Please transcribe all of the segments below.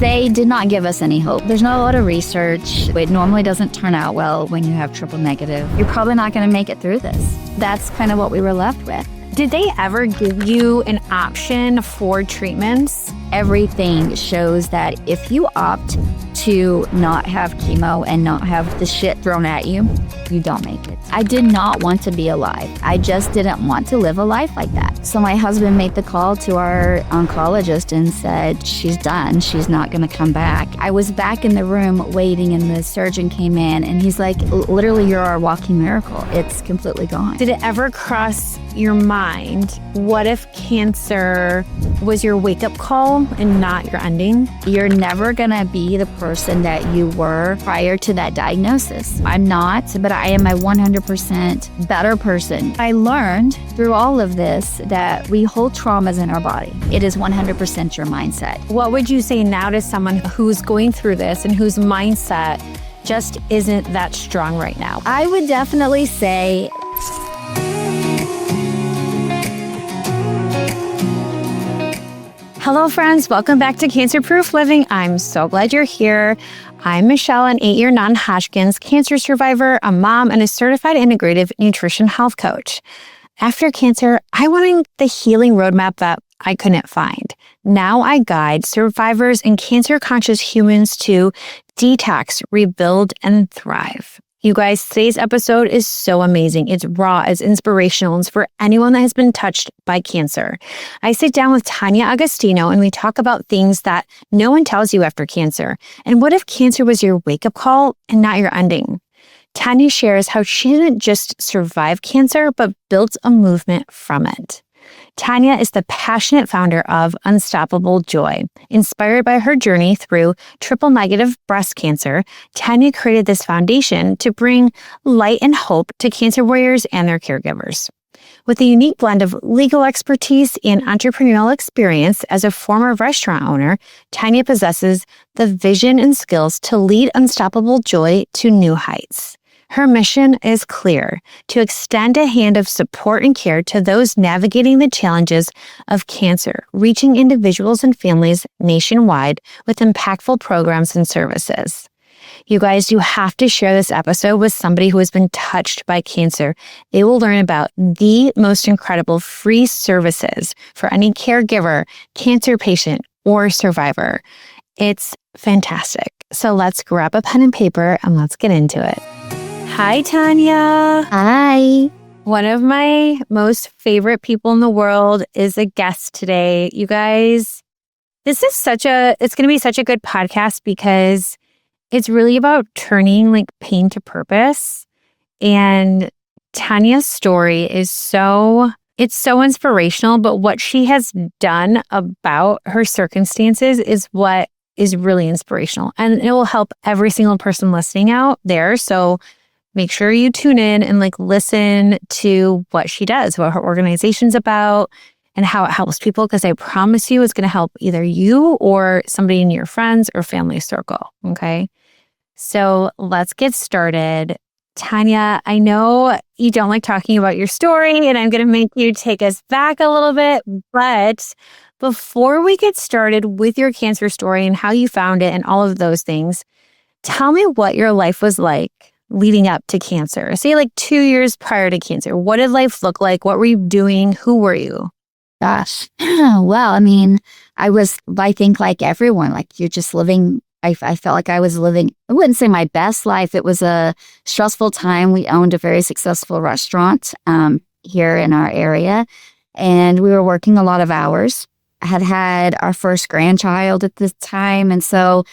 They did not give us any hope. There's not a lot of research. It normally doesn't turn out well when you have triple negative. You're probably not going to make it through this. That's kind of what we were left with. Did they ever give you an option for treatments? Everything shows that if you opt to not have chemo and not have the shit thrown at you, you don't make it. I did not want to be alive. I just didn't want to live a life like that. So my husband made the call to our oncologist and said, she's done. She's not going to come back. I was back in the room waiting and the surgeon came in and he's like, literally, you're our walking miracle. It's completely gone. Did it ever cross your mind, what if cancer was your wake-up call and not your ending? You're never gonna be the person that you were prior to that diagnosis. I'm not, but I am a 100% better person. I learned through all of this that we hold traumas in our body. It is 100% your mindset. What would you say now to someone who's going through this and whose mindset just isn't that strong right now? I would definitely say, hello friends, welcome back to Cancer Proof Living. I'm so glad you're here. I'm Michelle, an 8-year non-Hodgkin's cancer survivor, a mom, and a certified integrative nutrition health coach. After cancer, I wanted the healing roadmap that I couldn't find. Now I guide survivors and cancer-conscious humans to detox, rebuild, and thrive. You guys, today's episode is so amazing. It's raw, it's inspirational, it's for anyone that has been touched by cancer. I sit down with Tonya Agostino and we talk about things that no one tells you after cancer. And what if cancer was your wake-up call and not your ending? Tonya shares how she didn't just survive cancer, but built a movement from it. Tonya is the passionate founder of Unstoppable Joy. Inspired by her journey through triple-negative breast cancer, Tonya created this foundation to bring light and hope to cancer warriors and their caregivers. With a unique blend of legal expertise and entrepreneurial experience as a former restaurant owner, Tonya possesses the vision and skills to lead Unstoppable Joy to new heights. Her mission is clear: to extend a hand of support and care to those navigating the challenges of cancer, reaching individuals and families nationwide with impactful programs and services. You guys, you have to share this episode with somebody who has been touched by cancer. They will learn about the most incredible free services for any caregiver, cancer patient, or survivor. It's fantastic. So let's grab a pen and paper and let's get into it. Hi, Tonya. hi. One of my most favorite people in the world is a guest today. You guys, it's going to be such a good podcast because it's really about turning like pain to purpose. And Tonya's story is so inspirational, but what she has done about her circumstances is what is really inspirational. And it will help every single person listening out there. So make sure you tune in and listen to what she does, what her organization's about, and how it helps people, because I promise you it's going to help either you or somebody in your friends or family circle. Okay. So let's get started. Tonya, I know you don't like talking about your story, and I'm going to make you take us back a little bit. But before we get started with your cancer story and how you found it and all of those things, tell me what your life was like leading up to cancer. Say 2 years prior to cancer. What did life look like? What were you doing? Who were you? Gosh. Well, I think like everyone, you're just living. I felt like I was living, I wouldn't say my best life. It was a stressful time. We owned a very successful restaurant here in our area, and we were working a lot of hours. I had our first grandchild at this time. And so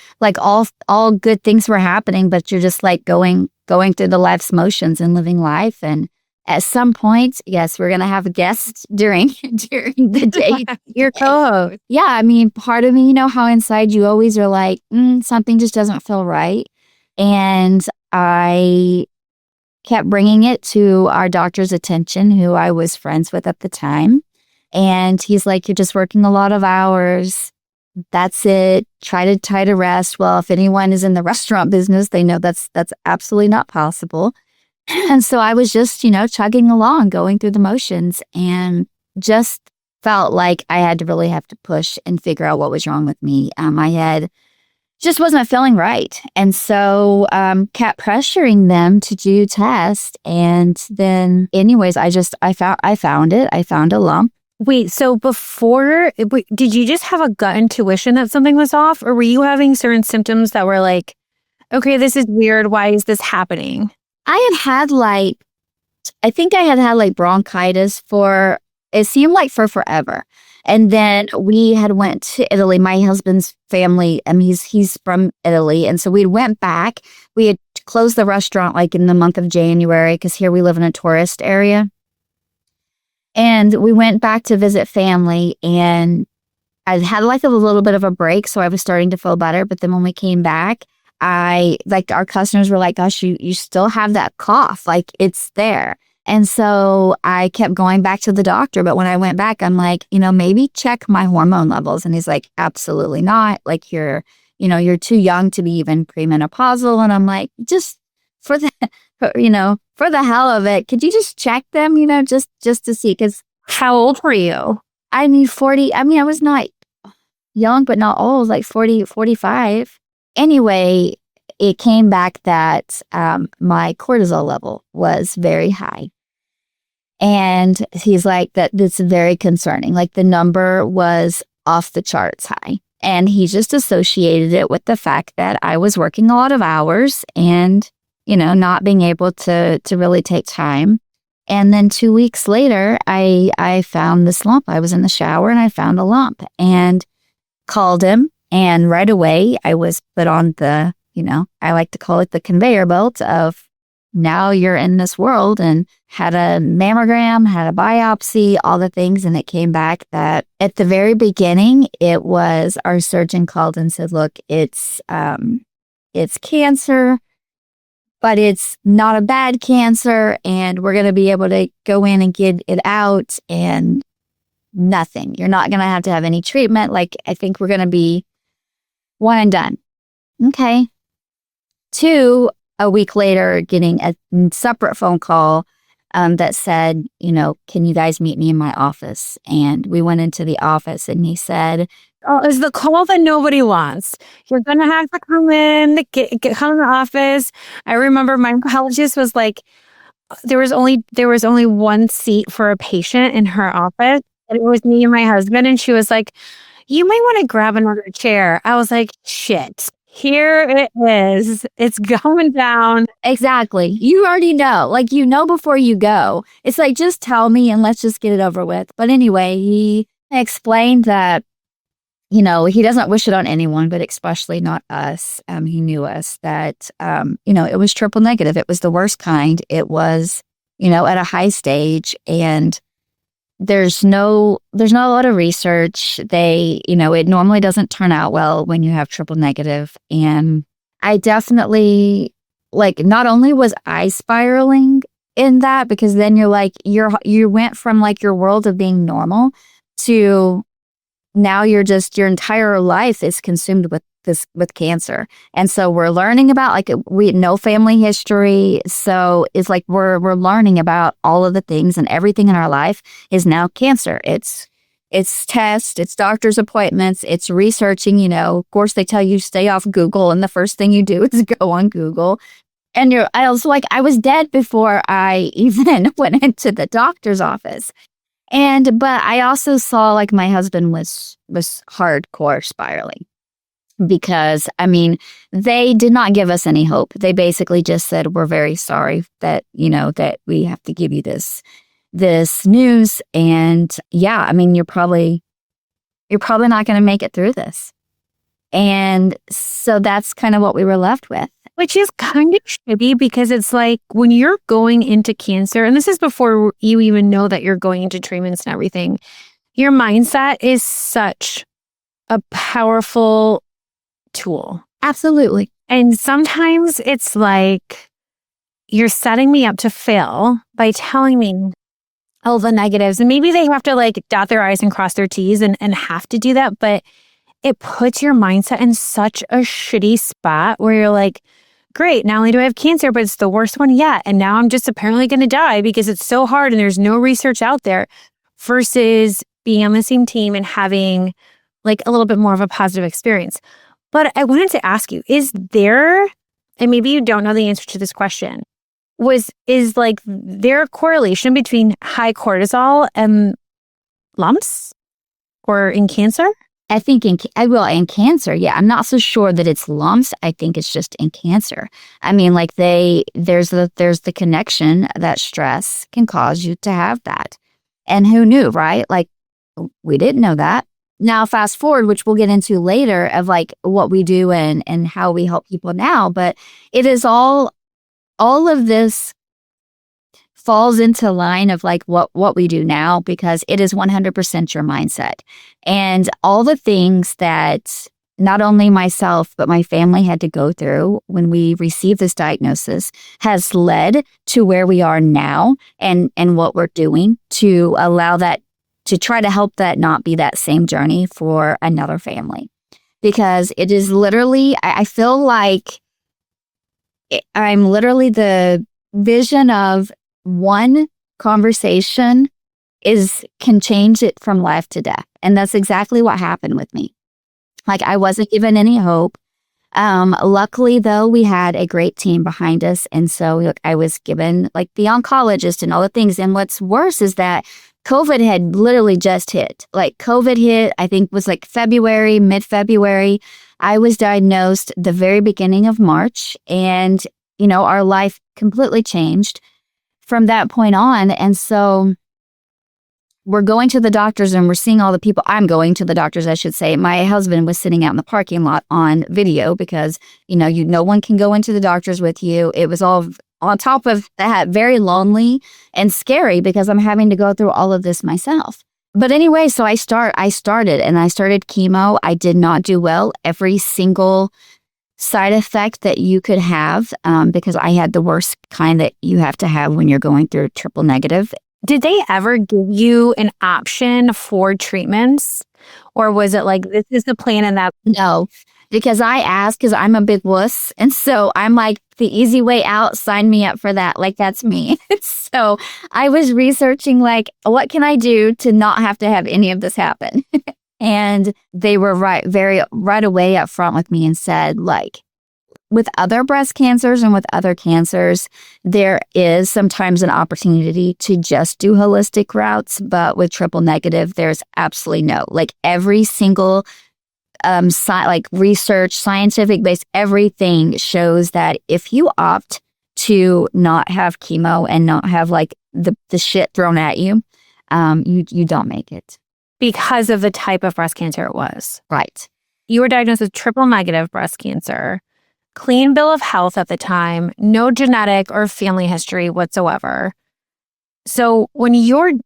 all good things were happening, but you're just going through the life's motions and living life. And at some point, yes, we're going to have a guest during the day. Your co-host. Yeah. Part of me, how inside you always are something just doesn't feel right. And I kept bringing it to our doctor's attention, who I was friends with at the time. And he's like, you're just working a lot of hours. That's it. Try to rest. Well, if anyone is in the restaurant business, they know that's absolutely not possible. And so I was just, chugging along, going through the motions, and just felt like I had to really have to push and figure out what was wrong with me. I had just wasn't feeling right. And so kept pressuring them to do tests. And then anyways, I found it. I found a lump. Wait, so did you just have a gut intuition that something was off? Or were you having certain symptoms that were like, okay, this is weird. Why is this happening? I think I had like bronchitis it seemed like for forever. And then we had went to Italy. My husband's family, he's from Italy. And so we went back. We had closed the restaurant like in the month of January because here we live in a tourist area. And we went back to visit family, and I had like a little bit of a break. So I was starting to feel better. But then when we came back, our customers were like, gosh, you still have that cough. Like it's there. And so I kept going back to the doctor. But when I went back, I'm like, maybe check my hormone levels. And he's like, absolutely not. Like you're too young to be even premenopausal. And I'm like, just for the hell of it, could you just check them, just to see? Because how old were you? 40. I was not young, but not old, like 40, 45. Anyway, it came back that my cortisol level was very high. And he's like, that's very concerning. Like the number was off the charts high. And he just associated it with the fact that I was working a lot of hours and, not being able to really take time. And then 2 weeks later, I found this lump. I was in the shower and I found a lump and called him. And right away, I was put on I like to call it the conveyor belt of now you're in this world, and had a mammogram, had a biopsy, all the things. And it came back that at the very beginning, it was our surgeon called and said, look, it's cancer, but it's not a bad cancer. And we're going to be able to go in and get it out and nothing. You're not going to have any treatment. Like, I think we're going to be one and done. Okay. 2, a week later, getting a separate phone call that said, can you guys meet me in my office? And we went into the office and he said, oh, it's the call that nobody wants. You're going to have to come in, come in the office. I remember my oncologist was like, there was only one seat for a patient in her office. And it was me and my husband. And she was like, you might want to grab another chair. I was like, shit. Here it is. It's going down. Exactly. You already know. Like, before you go. It's like, just tell me and let's just get it over with. But anyway, he explained that, he doesn't wish it on anyone, but especially not us. He knew us that, it was triple negative. It was the worst kind. It was, at a high stage, and there's not a lot of research. It normally doesn't turn out well when you have triple negative. And I definitely, not only was I spiraling in that, because then you're like, you went from like your world of being normal to now your entire life is consumed with cancer. And so we're learning about, we had no family history. So it's like we're learning about all of the things, and everything in our life is now cancer. It's tests, it's doctor's appointments, it's researching, of course they tell you stay off Google, and the first thing you do is go on Google. And I was like, I was dead before I even went into the doctor's office. But I also saw like my husband was hardcore spiraling, because they did not give us any hope. They basically just said, we're very sorry that, that we have to give you this news. And yeah, you're probably not going to make it through this. And so that's kind of what we were left with. Which is kind of shitty, because it's like when you're going into cancer, and this is before you even know that you're going into treatments and everything, your mindset is such a powerful tool. Absolutely. And sometimes it's like you're setting me up to fail by telling me all the negatives. And maybe they have to dot their I's and cross their T's and have to do that. But it puts your mindset in such a shitty spot where you're like, great, not only do I have cancer, but it's the worst one yet. And now I'm just apparently going to die because it's so hard and there's no research out there, versus being on the same team and having a little bit more of a positive experience. But I wanted to ask you, is there, and maybe you don't know the answer to this question, is like there a correlation between high cortisol and lumps or in cancer? I think in cancer, yeah. I'm not so sure that it's lumps. I think it's just in cancer. I mean, like there's the connection that stress can cause you to have that. And who knew, right? Like we didn't know that. Now fast forward, which we'll get into later, of like what we do and how we help people now, but it is all of this falls into line of like what we do now, because it is 100% your mindset. And all the things that not only myself, but my family had to go through when we received this diagnosis has led to where we are now and what we're doing to allow that, to try to help that not be that same journey for another family. Because it is literally, I feel like I'm literally the vision of one conversation can change it from life to death. And that's exactly what happened with me. Like I wasn't given any hope. Luckily though, we had a great team behind us. And so I was given like the oncologist and all the things. And what's worse is that COVID had literally just hit. Like COVID hit, I think was like mid-February. I was diagnosed the very beginning of March, and our life completely changed from that point on. And so we're going to the doctors and we're seeing all the people. I'm going to the doctors, I should say. My husband was sitting out in the parking lot on video because, no one can go into the doctors with you. It was all on top of that very lonely and scary because I'm having to go through all of this myself. But anyway, so I started chemo. I did not do well. Every single side effect that you could have, because I had the worst kind that you have to have when you're going through triple negative. Did they ever give you an option for treatments? Or was it like, this is the plan and that? No, because I asked, because I'm a big wuss. And so I'm like, the easy way out, sign me up for that. Like, that's me. So I was researching, like, what can I do to not have to have any of this happen? And they were right away up front with me and said, like, with other breast cancers and with other cancers, there is sometimes an opportunity to just do holistic routes. But with triple negative, there's absolutely no. Like every single research, scientific based, everything shows that if you opt to not have chemo and not have like the shit thrown at you, you don't make it. Because of the type of breast cancer it was. Right. You were diagnosed with triple negative breast cancer, clean bill of health at the time, no genetic or family history whatsoever. So when you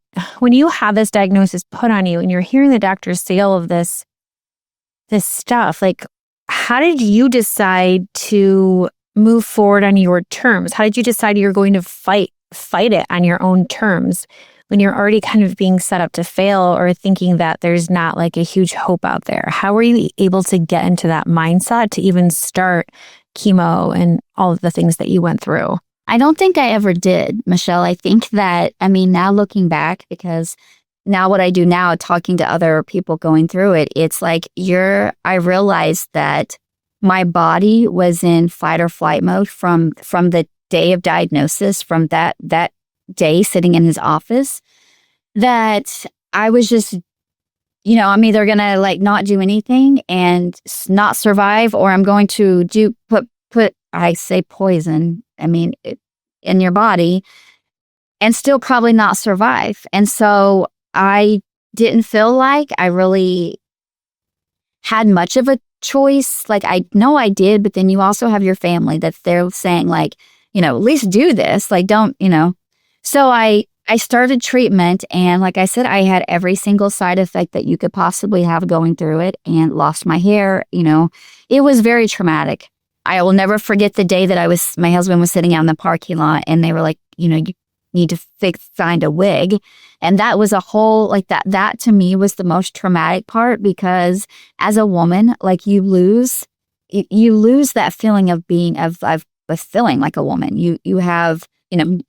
have this diagnosis put on you and you're hearing the doctors say all of this stuff, like how did you decide to move forward on your terms? How did you decide you're going to fight it on your own terms when you're already kind of being set up to fail or thinking that there's not like a huge hope out there? How were you able to get into that mindset to even start chemo and all of the things that you went through? I don't think I ever did, Michelle. I think that, now looking back, because now what I do now, talking to other people going through it, it's like I realized that my body was in fight or flight mode from the day of diagnosis, from that day sitting in his office, that I was just, I'm either going to like not do anything and not survive, or I'm going to put I say poison, in your body and still probably not survive. And so I didn't feel like I really had much of a choice. Like I know I did, but then you also have your family that they're saying like, at least do this. Like, don't, So I started treatment, and like I said, I had every single side effect that you could possibly have going through it, and lost my hair. It was very traumatic. I will never forget the day that my husband was sitting out in the parking lot, and they were like, you need to find a wig. And that was a whole, like that to me was the most traumatic part, because as a woman, like you lose that feeling of feeling like a woman. You have,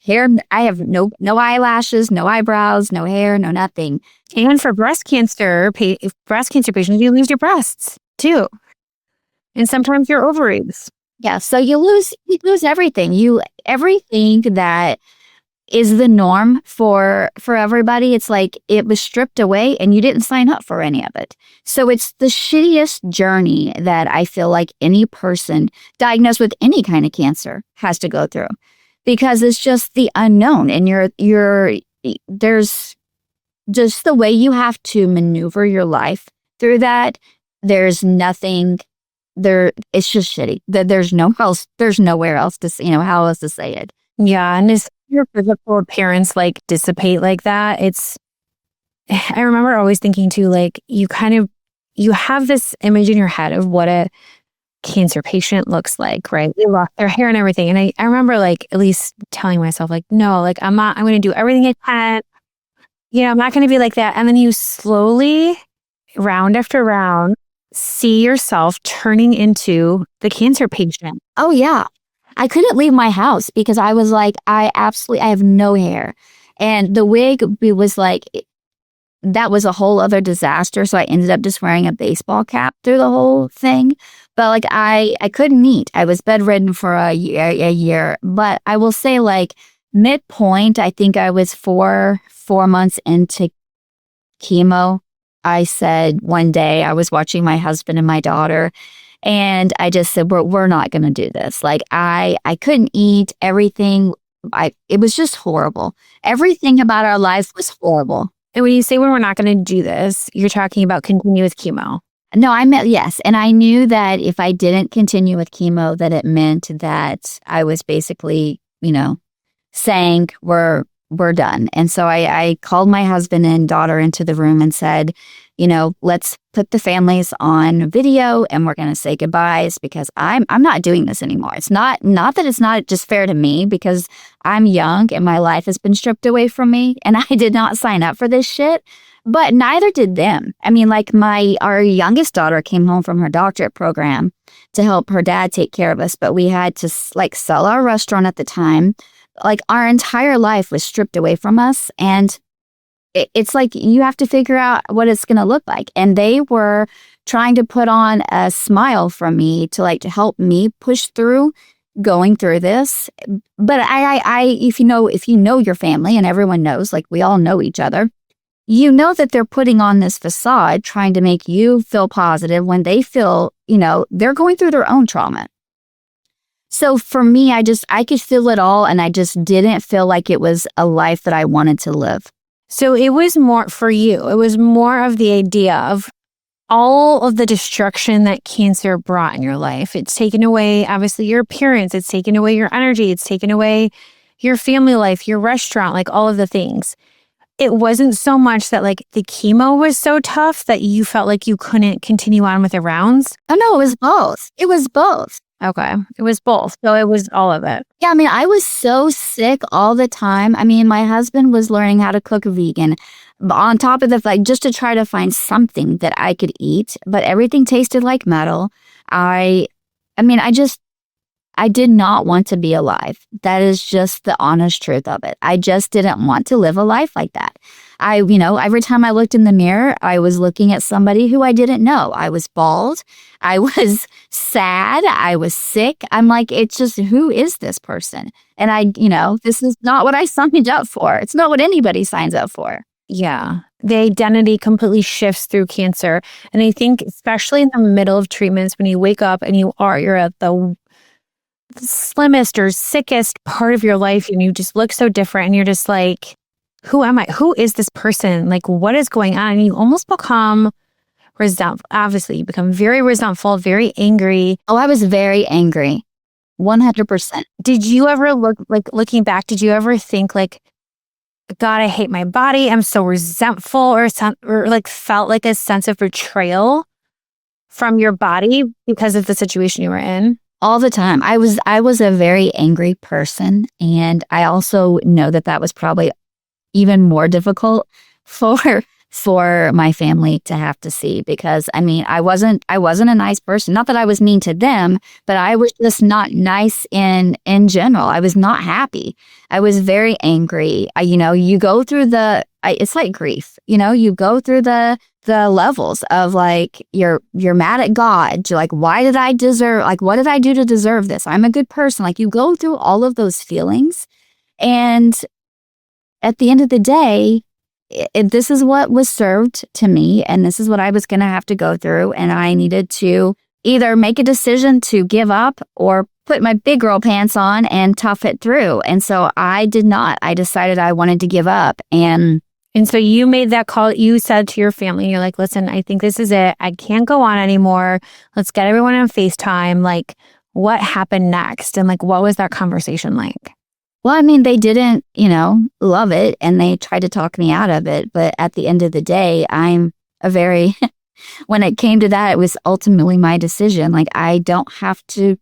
hair. I have no eyelashes, no eyebrows, no hair, no nothing. And for breast cancer patients, you lose your breasts too. And sometimes your ovaries. Yeah. So you lose everything. Everything that is the norm for everybody. It's like it was stripped away and you didn't sign up for any of it. So it's the shittiest journey that I feel like any person diagnosed with any kind of cancer has to go through, because it's just the unknown, and there's just the way you have to maneuver your life through that. There's nothing there. It's just shitty. There's nowhere else to say, how else to say it. Yeah, and as your physical appearance like dissipate like that, I remember always thinking too, like you have this image in your head of what a cancer patient looks like, right? They lost their hair and everything. And I remember like at least telling myself like, no, like I'm going to do everything I can. I'm not going to be like that. And then you slowly, round after round, see yourself turning into the cancer patient. Oh yeah. I couldn't leave my house because I was like, I have no hair. And the wig was like, that was a whole other disaster. So I ended up just wearing a baseball cap through the whole thing. But like, I couldn't eat. I was bedridden for a year. But I will say, like, midpoint, I think I was four months into chemo. I said one day, I was watching my husband and my daughter, and I just said, we're not going to do this. Like, I couldn't eat everything. It was just horrible. Everything about our life was horrible. And when you say we're not going to do this, you're talking about continue with chemo. No, I meant, yes. And I knew that if I didn't continue with chemo, that it meant that I was basically, saying we're done. And so I called my husband and daughter into the room and said, let's put the families on video and we're going to say goodbyes, because I'm not doing this anymore. It's not that it's not just fair to me, because I'm young and my life has been stripped away from me and I did not sign up for this shit, but neither did them. I mean, like our youngest daughter came home from her doctorate program to help her dad take care of us, but we had to like sell our restaurant at the time. Like, our entire life was stripped away from us, and it's like you have to figure out what it's going to look like. And they were trying to put on a smile from me to help me push through going through this. But if you know your family, and everyone knows, like we all know each other, that they're putting on this facade trying to make you feel positive when they feel, they're going through their own trauma. So for me, I could feel it all, and I just didn't feel like it was a life that I wanted to live. So it was more for you. It was more of the idea of all of the destruction that cancer brought in your life. It's taken away, obviously, your appearance. It's taken away your energy. It's taken away your family life, your restaurant, like all of the things. It wasn't so much that like the chemo was so tough that you felt like you couldn't continue on with the rounds. Oh no, it was both. It was both. Okay. It was both. So it was all of it. Yeah, I mean, I was so sick all the time. I mean, my husband was learning how to cook vegan on top of the fact, just to try to find something that I could eat, but everything tasted like metal. I did not want to be alive. That is just the honest truth of it. I just didn't want to live a life like that. Every time I looked in the mirror, I was looking at somebody who I didn't know. I was bald. I was sad. I was sick. I'm like, it's just, who is this person? And this is not what I signed up for. It's not what anybody signs up for. Yeah. The identity completely shifts through cancer. And I think especially in the middle of treatments, when you wake up and you're at the slimmest or sickest part of your life and you just look so different and you're just like, who am I? Who is this person? Like, what is going on? And you almost become resentful. Obviously, you become very resentful, very angry. Oh, I was very angry. 100%. Did you ever looking back, did you ever think like, God, I hate my body. I'm so resentful, or like felt like a sense of betrayal from your body because of the situation you were in? All the time. I was a very angry person, and I also know that was probably even more difficult for my family to have to see, because I wasn't a nice person. Not that I was mean to them, but I was just not nice in general. I was not happy. I was very angry. You go through it's like grief. You go through the levels of like, you're mad at God. You're like, why did I deserve, like, what did I do to deserve this? I'm a good person. Like, you go through all of those feelings. And at the end of the day, this is what was served to me, and this is what I was going to have to go through. And I needed to either make a decision to give up or put my big girl pants on and tough it through. And so I did not. I decided I wanted to give up. And so you made that call. You said to your family, you're like, listen, I think this is it. I can't go on anymore. Let's get everyone on FaceTime. Like, what happened next? And like, what was that conversation like? Well, I mean, they didn't, love it, and they tried to talk me out of it. But at the end of the day, I'm a very, when it came to that, it was ultimately my decision. Like, I don't have to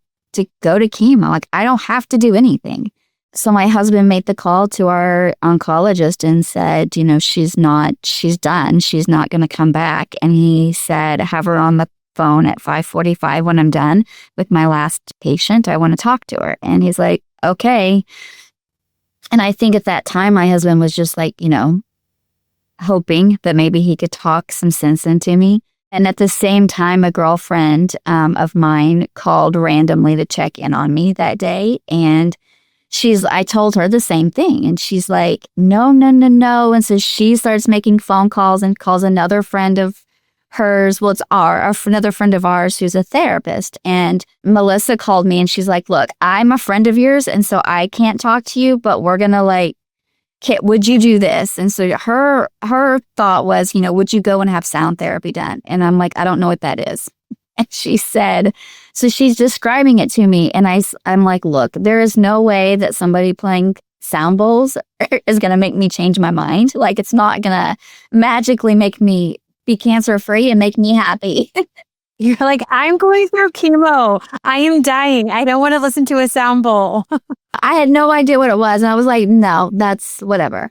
go to chemo. Like, I don't have to do anything. So my husband made the call to our oncologist and said, she's done. She's not going to come back. And he said, have her on the phone at 5:45 when I'm done with my last patient. I want to talk to her. And he's like, okay. And I think at that time, my husband was just like, hoping that maybe he could talk some sense into me. And at the same time, a girlfriend of mine called randomly to check in on me that day. And I told her the same thing. And she's like, no, no, no, no. And so she starts making phone calls and calls another friend of hers. Well, it's another friend of ours who's a therapist. And Melissa called me and she's like, look, I'm a friend of yours. And so I can't talk to you, but we're going to would you do this? And so her thought was, would you go and have sound therapy done? And I'm like, I don't know what that is. And she said, so she's describing it to me. And I'm like, look, there is no way that somebody playing sound bowls is going to make me change my mind. Like, it's not going to magically make me be cancer-free and make me happy. You're like, I'm going through chemo. I am dying. I don't want to listen to a sound bowl. I had no idea what it was. And I was like, no, that's whatever.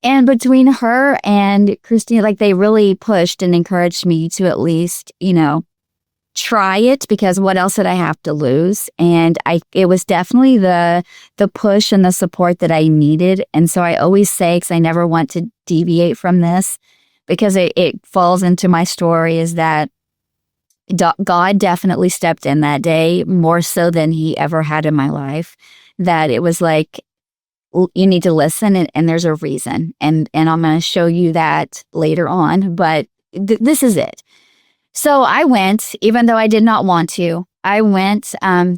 And between her and Christina, like, they really pushed and encouraged me to at least, try it, because what else did I have to lose? And it was definitely the push and the support that I needed. And so I always say, because I never want to deviate from this, because it falls into my story, is that God definitely stepped in that day, more so than he ever had in my life. That it was like, you need to listen, and there's a reason. And I'm going to show you that later on, but this is it. So I went, even though I did not want to. I went.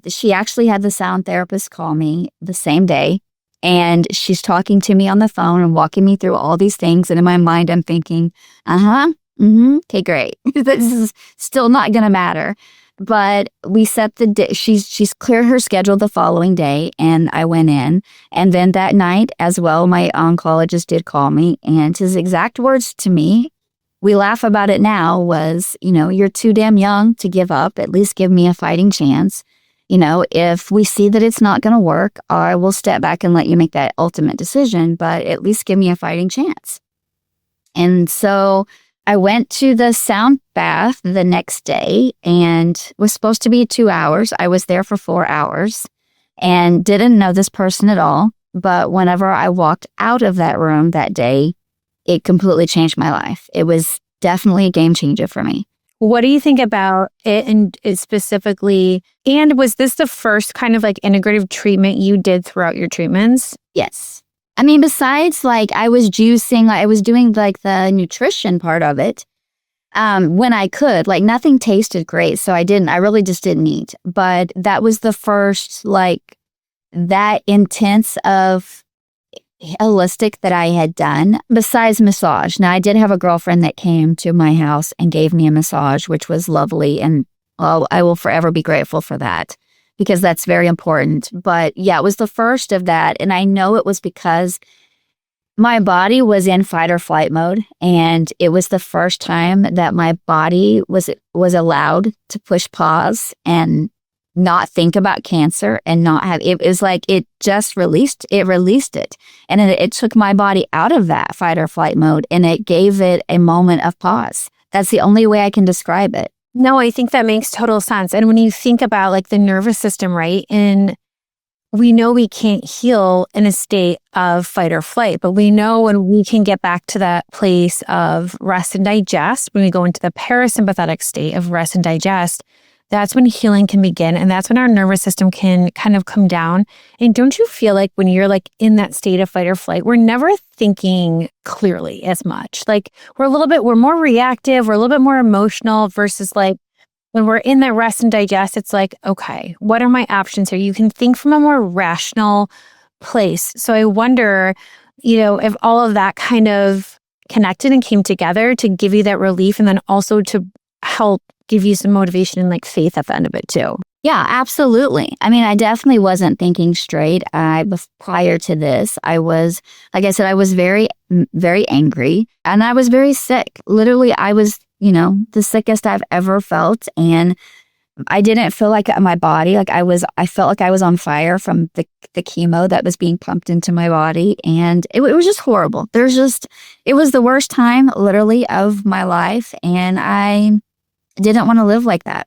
She actually had the sound therapist call me the same day. And she's talking to me on the phone and walking me through all these things. And in my mind, I'm thinking, okay, great. This is still not going to matter. But we set the day. She's cleared her schedule the following day, and I went in. And then that night as well, my oncologist did call me. And his exact words to me, we laugh about it now, was, you're too damn young to give up. At least give me a fighting chance. If we see that it's not going to work, I will step back and let you make that ultimate decision, but at least give me a fighting chance. And so I went to the sound bath the next day, and it was supposed to be 2 hours. I was there for 4 hours and didn't know this person at all. But whenever I walked out of that room that day, it completely changed my life. It was definitely a game changer for me. What do you think about it, and specifically, and was this the first kind of like integrative treatment you did throughout your treatments? Yes. I mean, besides I was juicing, I was doing the nutrition part of it when I could. Nothing tasted great, so I really just didn't eat. But that was the first that intense of holistic that I had done, besides massage. Now, I did have a girlfriend that came to my house and gave me a massage, which was lovely. And I will forever be grateful for that, because that's very important. But yeah, it was the first of that. And I know it was because my body was in fight or flight mode. And it was the first time that my body was allowed to push pause and not think about cancer, and not have, it was like it just released it. And it took my body out of that fight or flight mode, and it gave it a moment of pause. That's the only way I can describe it. No, I think that makes total sense. And when you think about the nervous system, right? And we know we can't heal in a state of fight or flight, but we know when we can get back to that place of rest and digest, when we go into the parasympathetic state of rest and digest, that's when healing can begin. And that's when our nervous system can kind of come down. And don't you feel like when you're like in that state of fight or flight, we're never thinking clearly as much. Like we're more reactive, we're a little bit more emotional versus like when we're in that rest and digest, it's like, okay, what are my options here? You can think from a more rational place. So I wonder, if all of that kind of connected and came together to give you that relief and then also to help give you some motivation and like faith at the end of it too. Yeah, absolutely. I mean, I definitely wasn't thinking straight. Prior to this, I was, like I said, I was very, very angry and I was very sick. Literally, I was, the sickest I've ever felt. And I didn't feel like my body, I felt like I was on fire from the chemo that was being pumped into my body. And it was just horrible. It was the worst time literally of my life. And I didn't want to live like that.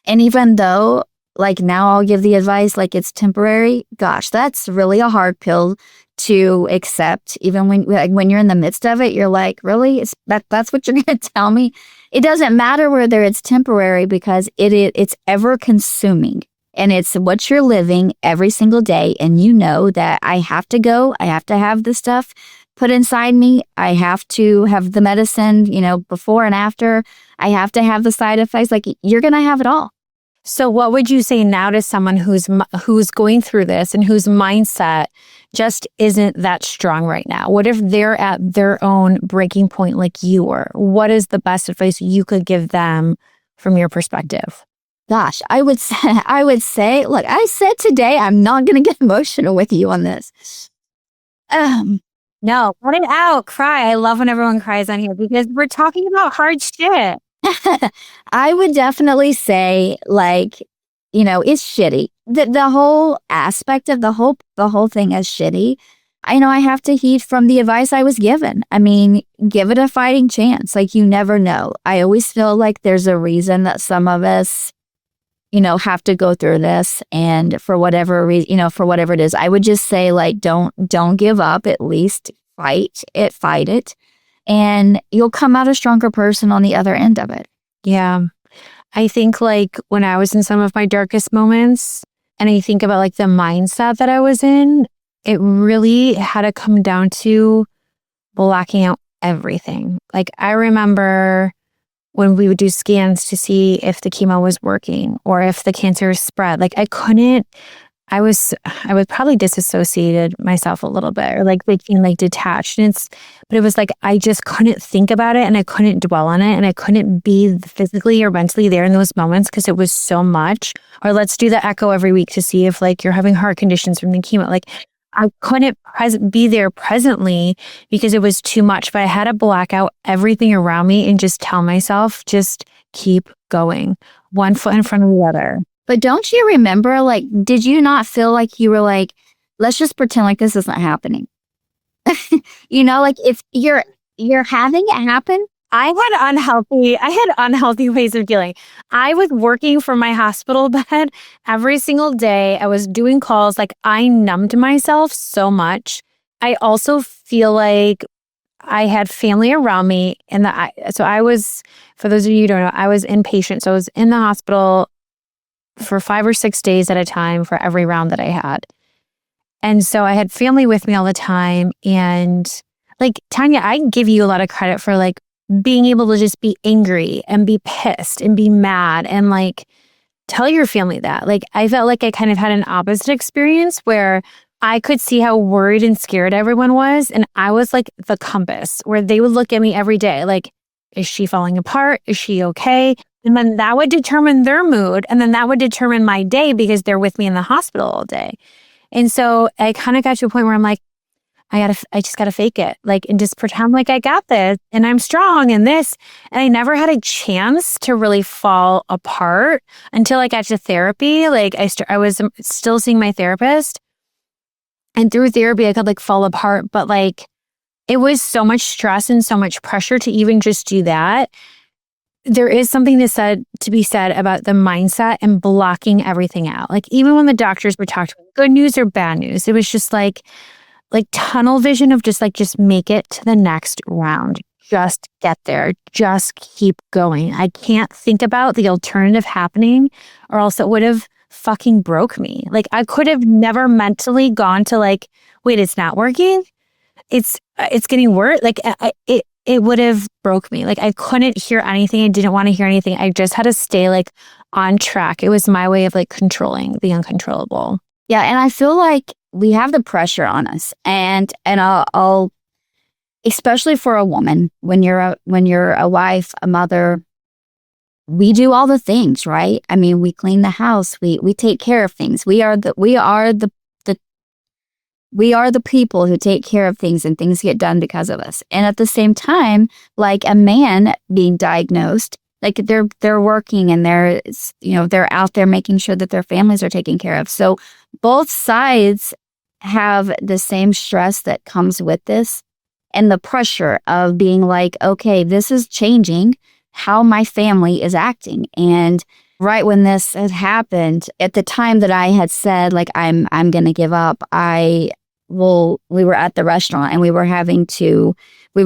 And even though, like now I'll give the advice, like it's temporary, gosh, that's really a hard pill to accept. Even when you're in the midst of it, you're like, really? That's what you're going to tell me? It doesn't matter whether it's temporary because it's ever consuming. And it's what you're living every single day. And you know that I have to go, I have to have the stuff put inside me. I have to have the medicine, before and after. I have to have the side effects. Like you're going to have it all. So what would you say now to someone who's going through this and whose mindset just isn't that strong right now? What if they're at their own breaking point like you were? What is the best advice you could give them from your perspective? Gosh, I would say, look, I said today, I'm not going to get emotional with you on this. No, let it out. Cry. I love when everyone cries on here because we're talking about hard shit. I would definitely say, like, it's shitty. The whole aspect of the whole thing is shitty. I know I have to heed from the advice I was given. I mean, give it a fighting chance. Like, you never know. I always feel like there's a reason that some of us, have to go through this. And for whatever reason, for whatever it is, I would just say, like, don't give up. At least fight it. And you'll come out a stronger person on the other end of it. Yeah. I think like when I was in some of my darkest moments and I think about like the mindset that I was in, it really had to come down to blocking out everything. Like I remember when we would do scans to see if the chemo was working or if the cancer spread, like I was probably disassociated myself a little bit or like being like detached. But it was like, I just couldn't think about it and I couldn't dwell on it and I couldn't be physically or mentally there in those moments because it was so much. Or let's do the echo every week to see if like you're having heart conditions from the chemo. Like I couldn't be there presently because it was too much, but I had to block out everything around me and just tell myself, just keep going, one foot in front of the other. But don't you remember, like, did you not feel like you were like, let's just pretend like this isn't happening? Like if you're having it happen. I had unhealthy ways of dealing. I was working from my hospital bed every single day. I was doing calls. Like I numbed myself so much. I also feel like I had family around me so I was, for those of you who don't know, I was inpatient. So I was in the hospital for 5 or 6 days at a time for every round that I had. And so I had family with me all the time. And like, Tonya, I give you a lot of credit for like being able to just be angry and be pissed and be mad and like tell your family that. Like, I felt like I kind of had an opposite experience where I could see how worried and scared everyone was. And I was like the compass where they would look at me every day. Like, is she falling apart? Is she okay? And then that would determine their mood. And then that would determine my day because they're with me in the hospital all day. And so I kind of got to a point where I'm like, I just gotta fake it. Like, and just pretend like I got this and I'm strong and this. And I never had a chance to really fall apart until I got to therapy. Like I was still seeing my therapist, and through therapy, I could like fall apart. But like, it was so much stress and so much pressure to even just do that. there is something to be said about the mindset and blocking everything out. Like even when the doctors were talking good news or bad news, it was just like tunnel vision of just make it to the next round. Just get there. Just keep going. I can't think about the alternative happening or else it would have fucking broke me. Like I could have never mentally gone to like, wait, it's not working. It's getting worse. Like it would have broke me. Like I couldn't hear anything. I didn't want to hear anything. I just had to stay like on track. It was my way of like controlling the uncontrollable. Yeah, and I feel like we have the pressure on us, and I'll especially for a woman when you're a wife, a mother, we do all the things, right? I mean, we clean the house, we take care of things. We are the people who take care of things, and things get done because of us. And at the same time, like a man being diagnosed, like they're working and they're out there making sure that their families are taken care of. So both sides have the same stress that comes with this, and the pressure of being like, okay, this is changing how my family is acting. And right when this had happened, at the time that I had said, like, I'm going to give up, we were at the restaurant and we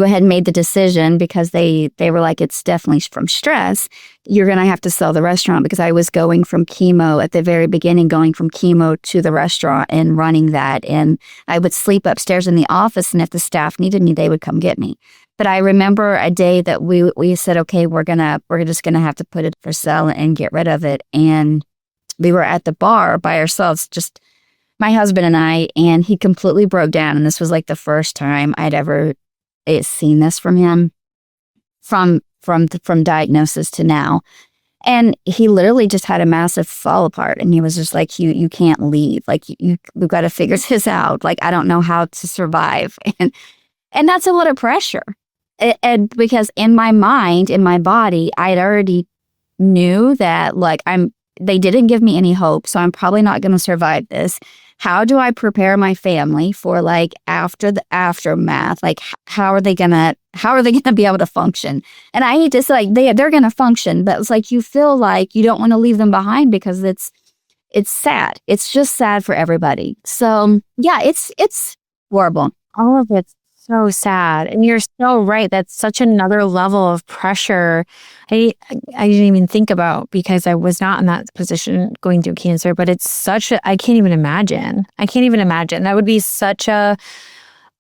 had made the decision because they were like, it's definitely from stress. You're going to have to sell the restaurant, because I was going from chemo at the very beginning, going from chemo to the restaurant and running that. And I would sleep upstairs in the office, and if the staff needed me, they would come get me. But I remember a day that we said, okay, we're just going to have to put it for sale and get rid of it. And we were at the bar by ourselves, just my husband and I, and he completely broke down. And this was like the first time I'd ever seen this from him, from diagnosis to now. And he literally just had a massive fall apart. And he was just like, you can't leave. Like, we've got to figure this out. Like, I don't know how to survive. And that's a lot of pressure. And because in my mind, in my body, I'd already knew that, like, they didn't give me any hope, so I'm probably not going to survive this. How do I prepare my family for, like, after the aftermath? Like, how are they gonna be able to function? And I hate to say, like, they're gonna function, but it's like you feel like you don't want to leave them behind, because it's sad. It's just sad for everybody. So yeah, it's horrible. All of it's so sad. And you're so right. That's such another level of pressure I didn't even think about, because I was not in that position going through cancer. But it's I can't even imagine. That would be such a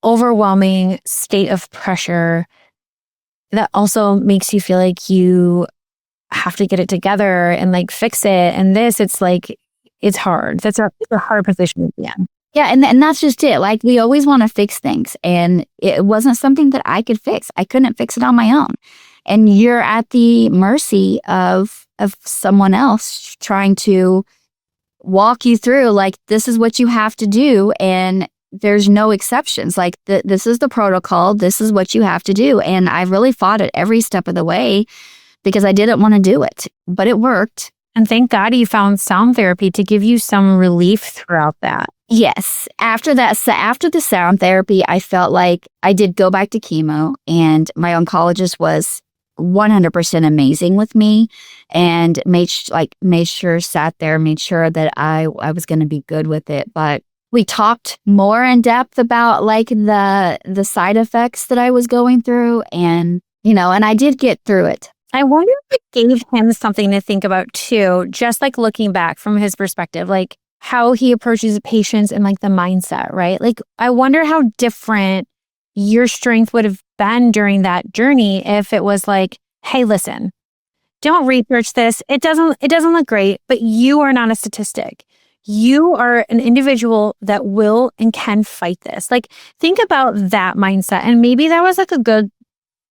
overwhelming state of pressure that also makes you feel like you have to get it together and like fix it. And it's like, it's hard. It's a hard position to be in. Yeah, and that's just it. Like, we always want to fix things, and it wasn't something that I could fix. I couldn't fix it on my own. And you're at the mercy of someone else trying to walk you through, like, this is what you have to do, and there's no exceptions. Like, this is the protocol. This is what you have to do. And I really fought it every step of the way, because I didn't want to do it, but it worked. And thank God you found sound therapy to give you some relief throughout that. Yes. After the sound therapy, I felt like I did go back to chemo, and my oncologist was 100% amazing with me, and made sure that I was going to be good with it. But we talked more in depth about, like, the side effects that I was going through, and and I did get through it. I wonder if it gave him something to think about too, just like looking back from his perspective, like how he approaches patients and like the mindset, right? Like, I wonder how different your strength would have been during that journey if it was like, hey, listen, don't research this. It doesn't look great, but you are not a statistic. You are an individual that will and can fight this. Like, think about that mindset. And maybe that was like a good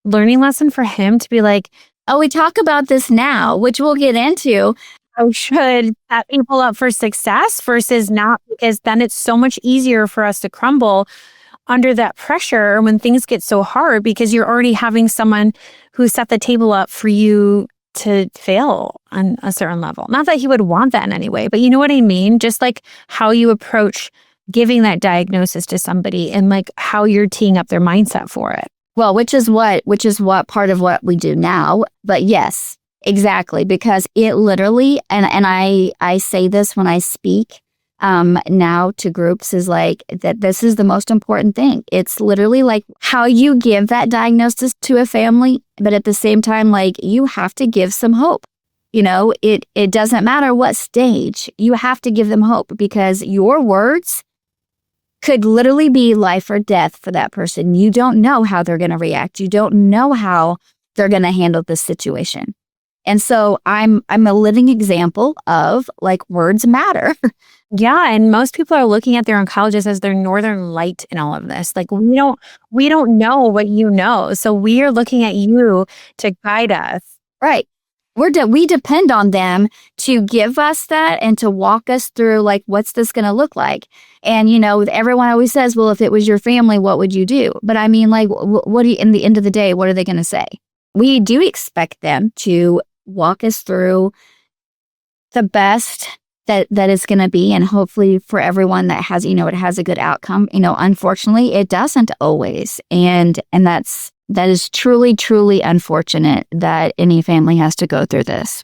learning lesson for him to be like, oh, we talk about this now, which we'll get into. I should set people up for success versus not, because then it's so much easier for us to crumble under that pressure when things get so hard, because you're already having someone who set the table up for you to fail on a certain level. Not that he would want that in any way, but you know what I mean? Just like how you approach giving that diagnosis to somebody and like how you're teeing up their mindset for it. Well, which is what part of what we do now. But yes, Exactly, because it literally, and I say this when I speak now to groups, is like that this is the most important thing. It's literally like how you give that diagnosis to a family, but at the same time, like you have to give some hope. It doesn't matter what stage, you have to give them hope because your words could literally be life or death for that person. You don't know how they're going to react. You don't know how they're going to handle this situation. And so I'm a living example of like words matter. Yeah, and most people are looking at their oncologists as their northern light in all of this. Like we don't know what you know. So we are looking at you to guide us. Right. We depend on them to give us that and to walk us through like what's this going to look like. And everyone always says, well, if it was your family, what would you do? But I mean, like, what do you, in the end of the day, what are they going to say? We do expect them to walk us through the best that is going to be, and hopefully for everyone that has it has a good outcome. Unfortunately it doesn't always, and that is truly unfortunate that any family has to go through this.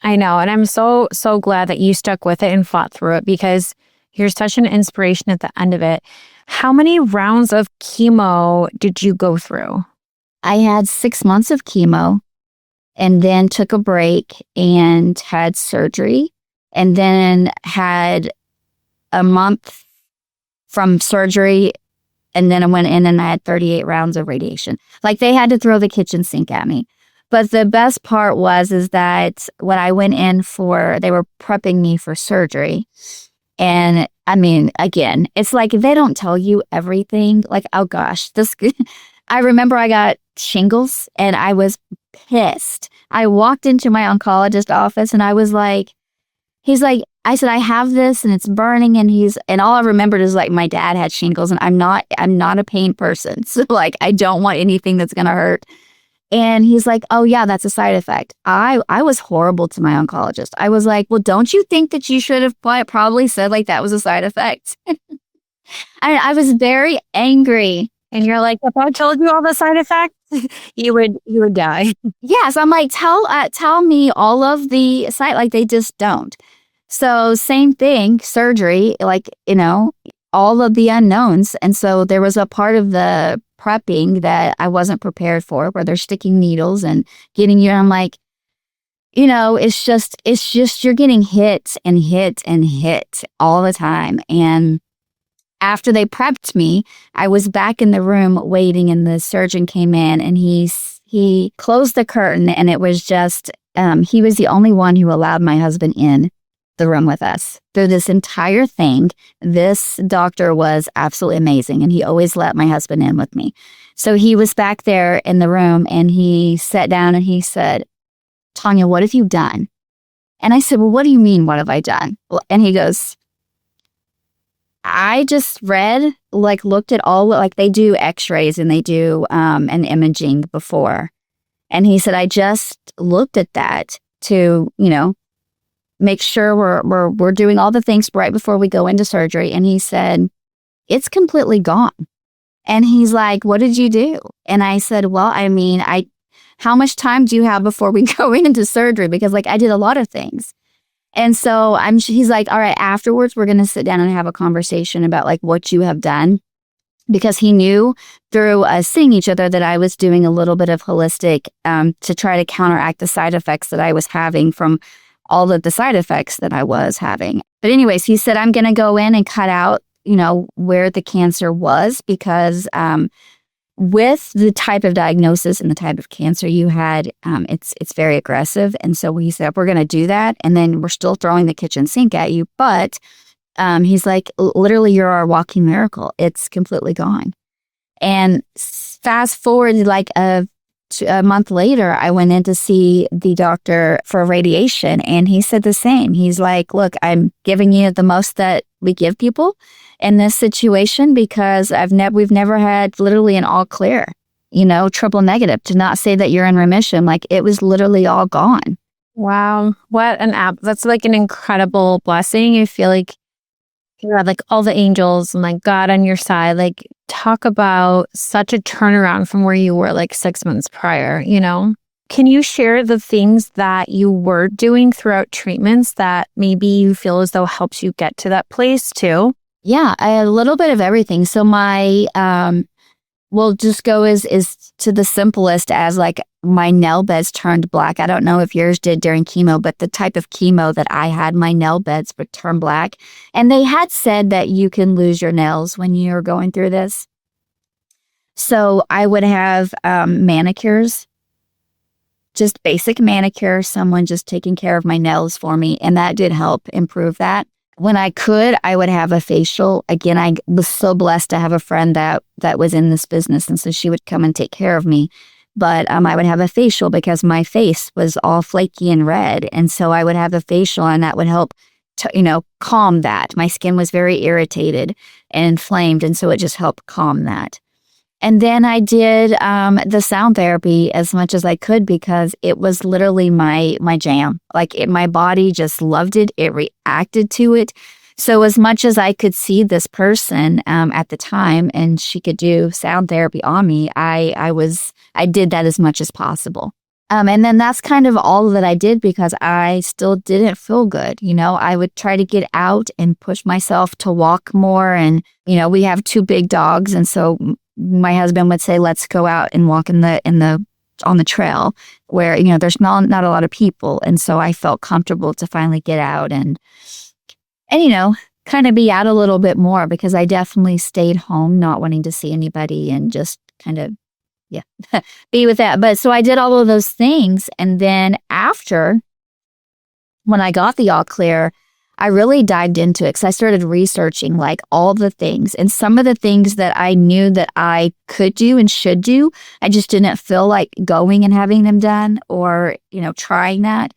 I know, and I'm so glad that you stuck with it and fought through it because you're such an inspiration at the end of it. How many rounds of chemo did you go through? I had 6 months of chemo and then took a break and had surgery and then had a month from surgery, and then I went in and I had 38 rounds of radiation. Like they had to throw the kitchen sink at me. But the best part is that when I went in they were prepping me for surgery. And I mean, again, it's like they don't tell you everything. Like, oh gosh, I remember I got shingles and I was pissed. I walked into my oncologist office and I was like, I said, I have this and it's burning, and all I remembered is like my dad had shingles and I'm not a pain person. So like, I don't want anything that's going to hurt. And he's like, oh yeah, that's a side effect. I was horrible to my oncologist. I was like, well, don't you think that you should have probably said like that was a side effect? I was very angry. And you're like, if I told you all the side effects, you would die. Yes, I'm like, tell me all of the side, like they just don't. So same thing, surgery, like, all of the unknowns. And so there was a part of the prepping that I wasn't prepared for, where they're sticking needles and getting you. And I'm like, it's just you're getting hit and hit and hit all the time. And after they prepped me, I was back in the room waiting, and the surgeon came in and he closed the curtain, and it was just, he was the only one who allowed my husband in the room with us through this entire thing. This doctor was absolutely amazing, and he always let my husband in with me. So he was back there in the room, and he sat down and he said, Tonya, what have you done? And I said, well, what do you mean, what have I done? And he goes, I just looked at all, like they do x-rays and they do an imaging before. And he said, I just looked at that to, make sure we're doing all the things right before we go into surgery. And he said, it's completely gone. And he's like, what did you do? And I said, well, I mean, how much time do you have before we go into surgery? Because like I did a lot of things. And so he's like, all right, afterwards, we're going to sit down and have a conversation about like what you have done. Because he knew through seeing each other that I was doing a little bit of holistic to try to counteract the side effects that I was having from all of the side effects that I was having. But anyways, he said, I'm going to go in and cut out, where the cancer was, because with the type of diagnosis and the type of cancer you had, it's very aggressive. And so he said, we're going to do that. And then we're still throwing the kitchen sink at you. But he's like, literally, you're our walking miracle. It's completely gone. And fast forward like a month later, I went in to see the doctor for radiation, and he said the same. He's like, look, I'm giving you the most that we give people in this situation because we've never had literally an all clear, triple negative, to not say that you're in remission. Like it was literally all gone. Wow. What an app. That's like an incredible blessing. I feel like you had like all the angels and like God on your side. Like talk about such a turnaround from where you were like 6 months prior, Can you share the things that you were doing throughout treatments that maybe you feel as though helps you get to that place too? Yeah, a little bit of everything. So my we'll just go is to the simplest as like my nail beds turned black. I don't know if yours did during chemo, but the type of chemo that I had, my nail beds would turn black. And they had said that you can lose your nails when you're going through this. So I would have manicures, just basic manicure, someone just taking care of my nails for me. And that did help improve that. When I could, I would have a facial. Again, I was so blessed to have a friend that was in this business. And so she would come and take care of me. But I would have a facial because my face was all flaky and red. And so I would have a facial and that would help to, calm that. My skin was very irritated and inflamed. And so it just helped calm that. And then I did the sound therapy as much as I could because it was literally my jam. Like my body just loved it. It reacted to it. So as much as I could see this person at the time and she could do sound therapy on me, I did that as much as possible. And then that's kind of all that I did because I still didn't feel good. I would try to get out and push myself to walk more. And, we have 2 big dogs. And so my husband would say, let's go out and walk on the trail where, there's not a lot of people. And so I felt comfortable to finally get out and kind of be out a little bit more because I definitely stayed home, not wanting to see anybody and just kind of, be with that. But so I did all of those things. And then after, when I got the all clear, I really dived into it because I started researching like all the things and some of the things that I knew that I could do and should do. I just didn't feel like going and having them done or, trying that.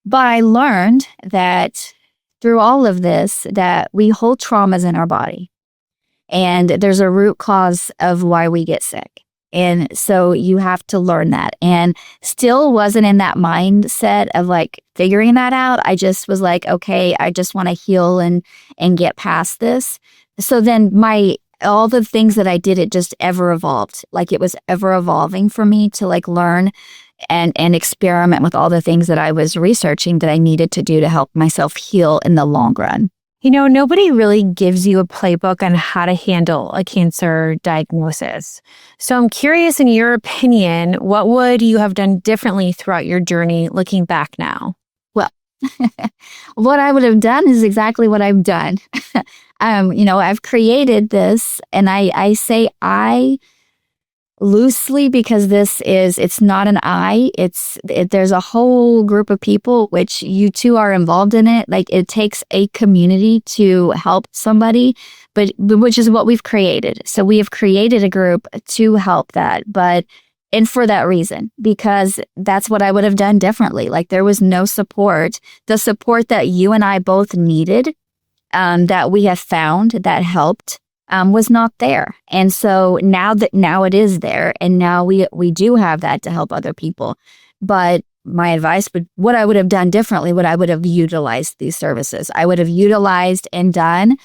But I learned that through all of this, that we hold traumas in our body and there's a root cause of why we get sick. And so you have to learn that, and still wasn't in that mindset of like figuring that out. I just was like, okay, I just want to heal and get past this. So then all the things that I did, it just ever evolved. Like it was ever evolving for me to like learn and experiment with all the things that I was researching that I needed to do to help myself heal in the long run. Nobody really gives you a playbook on how to handle a cancer diagnosis. So I'm curious, in your opinion, what would you have done differently throughout your journey looking back now? Well, what I would have done is exactly what I've done. I've created this, and I say I loosely because it's not an I, there's a whole group of people, which you two are involved in it. Like it takes a community to help somebody, but which is what we've created. So we have created a group to help that, and for that reason, because that's what I would have done differently. Like there was no support, the support that you and I both needed, that we have found that helped, was not there. And so now it is there. And now we do have that to help other people. But my advice, but what I would have done differently, what I would have utilized these services. I would have utilized and done,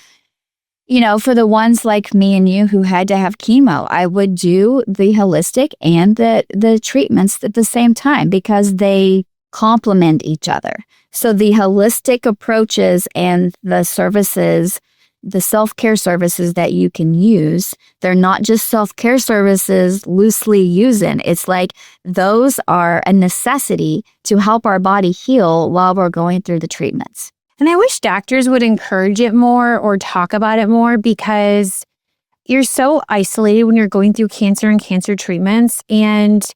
for the ones like me and you who had to have chemo, I would do the holistic and the treatments at the same time because they complement each other. So the holistic approaches and the services, the self-care services that you can use, they're not just self-care services loosely using. It's like those are a necessity to help our body heal while we're going through the treatments. And I wish doctors would encourage it more or talk about it more because you're so isolated when you're going through cancer and cancer treatments. And,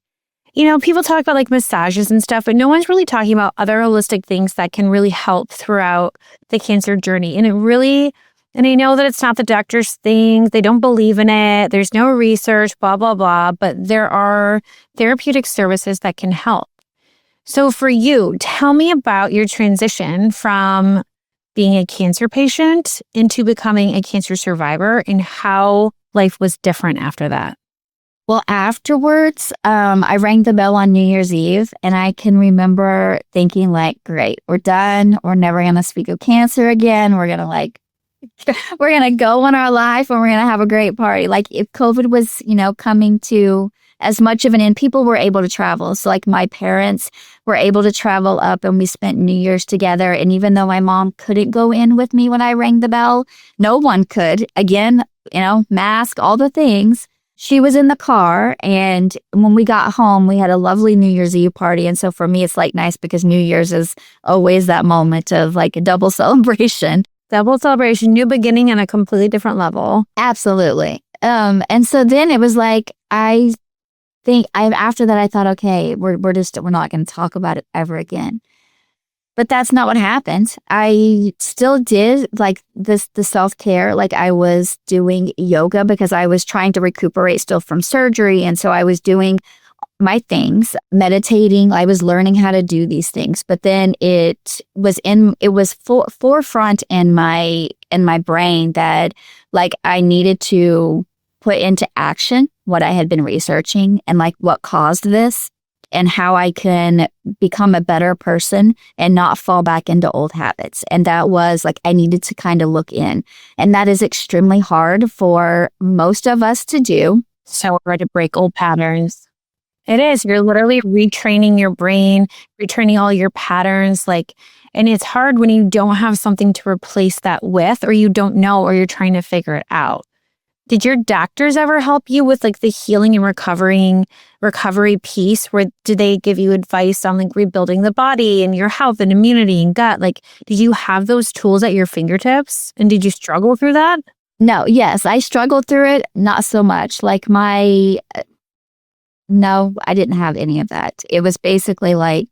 people talk about like massages and stuff, but no one's really talking about other holistic things that can really help throughout the cancer journey. And I know that it's not the doctor's thing. They don't believe in it. There's no research, blah, blah, blah. But there are therapeutic services that can help. So for you, tell me about your transition from being a cancer patient into becoming a cancer survivor and how life was different after that. Well, afterwards, I rang the bell on New Year's Eve, and I can remember thinking like, great, we're done. We're never going to speak of cancer again. We're going to go on our life and we're going to have a great party. Like if COVID was, coming to as much of and people were able to travel. So like my parents were able to travel up and we spent New Year's together. And even though my mom couldn't go in with me when I rang the bell, no one could. Again, mask, all the things. She was in the car, and when we got home, we had a lovely New Year's Eve party. And so for me, it's like nice because New Year's is always that moment of like a double celebration. Double celebration, new beginning on a completely different level. Absolutely. And so then it was like, after that, I thought, okay, we're not going to talk about it ever again. But that's not what happened. I still did like the self-care. Like I was doing yoga because I was trying to recuperate still from surgery. And so I was doing my things, meditating. I was learning how to do these things. But then it was forefront in my brain that like I needed to put into action what I had been researching and like what caused this, and how I can become a better person and not fall back into old habits. And that was like, I needed to kind of look in. And that is extremely hard for most of us to do. So hard to break old patterns. It is. You're literally retraining your brain, retraining all your patterns. And it's hard when you don't have something to replace that with, or you don't know, or you're trying to figure it out. Did your doctors ever help you with like the healing and recovery piece? Where did they give you advice on like rebuilding the body and your health and immunity and gut? Like, did you have those tools at your fingertips? And did you struggle through that? No, yes, I struggled through it. Not so much. Like no, I didn't have any of that. It was basically like,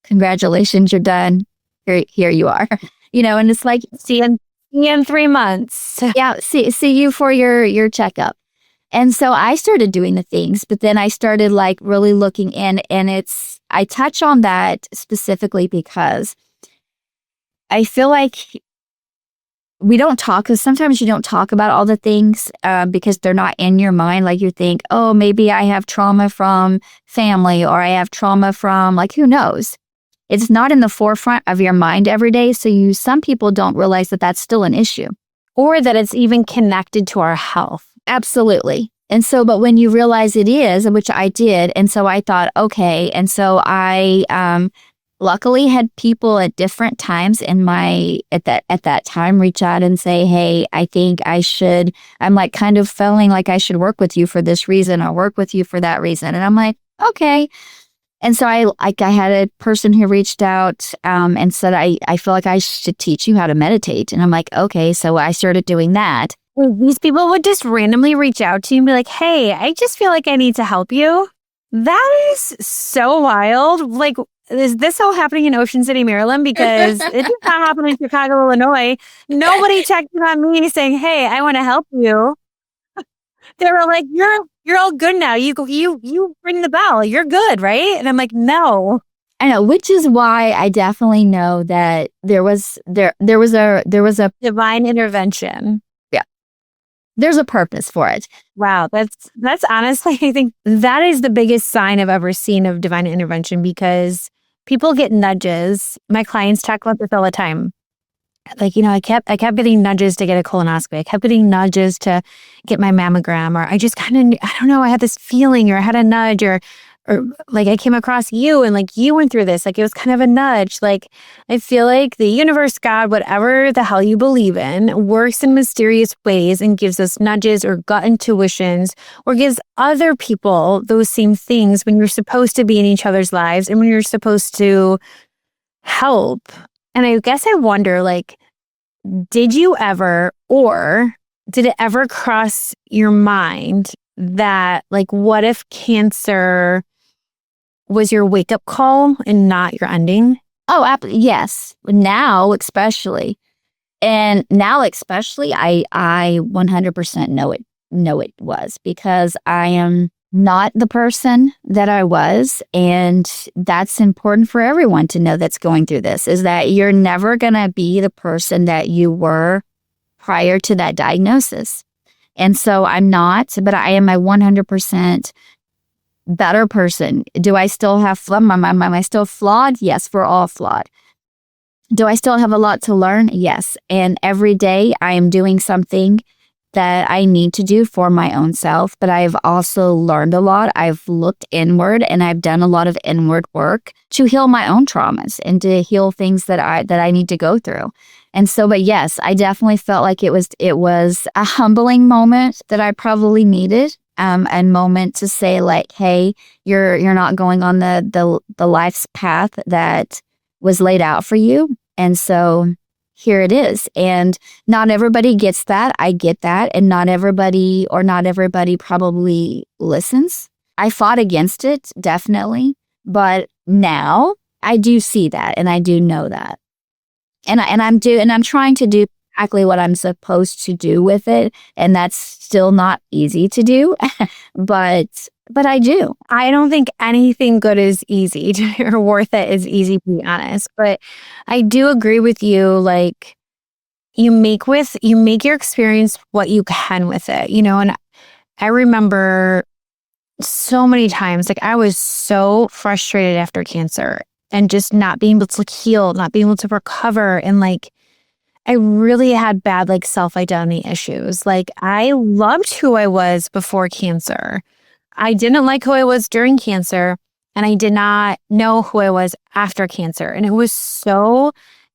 congratulations, you're done. Here you are. And it's like, See you in 3 months. Yeah, see you for your checkup. And so I started doing the things, but then I started like really looking in, and I touch on that specifically because I feel like we don't talk, because sometimes you don't talk about all the things because they're not in your mind. Like you think, oh, maybe I have trauma from family, or I have trauma from like, who knows? It's not in the forefront of your mind every day. So some people don't realize that that's still an issue. Or that it's even connected to our health. Absolutely. And so, but when you realize it is, which I did, and so I thought, okay. And so I luckily had people at different times at that time reach out and say, hey, I think I'm like kind of feeling like I should work with you for this reason or work with you for that reason. And I'm like, okay. And so I had a person who reached out and said, I feel like I should teach you how to meditate. And I'm like, okay. So I started doing that. These people would just randomly reach out to you and be like, hey, I just feel like I need to help you. That is so wild. Like, is this all happening in Ocean City, Maryland? Because it did not happen in Chicago, Illinois. Nobody checked in on me saying, hey, I want to help you. They were like, you're all good now. You ring the bell. You're good, right? And I'm like, no. I know, which is why I definitely know that there was a divine intervention. Yeah. There's a purpose for it. Wow. That's honestly, I think that is the biggest sign I've ever seen of divine intervention, because people get nudges. My clients talk about this all the time. Like, I kept getting nudges to get a colonoscopy. I kept getting nudges to get my mammogram, or I just kind of, I don't know, I had this feeling, or I had a nudge, or like I came across you and like you went through this. Like it was kind of a nudge. Like I feel like the universe, God, whatever the hell you believe in, works in mysterious ways and gives us nudges or gut intuitions, or gives other people those same things when you're supposed to be in each other's lives and when you're supposed to help. And I guess I wonder, like, did you ever, or did it ever cross your mind that, like, what if cancer was your wake-up call and not your ending? Oh, yes. Now, especially. And now, especially, I 100% know it was, because I am not the person that I was. And that's important for everyone to know that's going through this, is that you're never going to be the person that you were prior to that diagnosis. And so I'm not, but I am a 100% better person. Do I still have am I still flawed? Yes, we're all flawed. Do I still have a lot to learn? Yes. And every day I am doing something that I need to do for my own self, but I've also learned a lot. I've looked inward and I've done a lot of inward work to heal my own traumas and to heal things that I need to go through. And so, but yes, I definitely felt like it was a humbling moment that I probably needed. And moment to say like, hey, you're not going on the life's path that was laid out for you. And so here it is. And not everybody gets that. I get that. And not everybody probably listens. I fought against it, definitely. But now I do see that and I do know that. And I'm trying to do exactly what I'm supposed to do with it. And that's still not easy to do. but I do. I don't think anything good is easy or worth it is easy, to be honest. But I do agree with you. Like, you make your experience what you can with it, and I remember so many times, like, I was so frustrated after cancer and just not being able to heal, not being able to recover. And like, I really had bad, like, self-identity issues. Like, I loved who I was before cancer. I didn't like who I was during cancer, and I did not know who I was after cancer. And it was so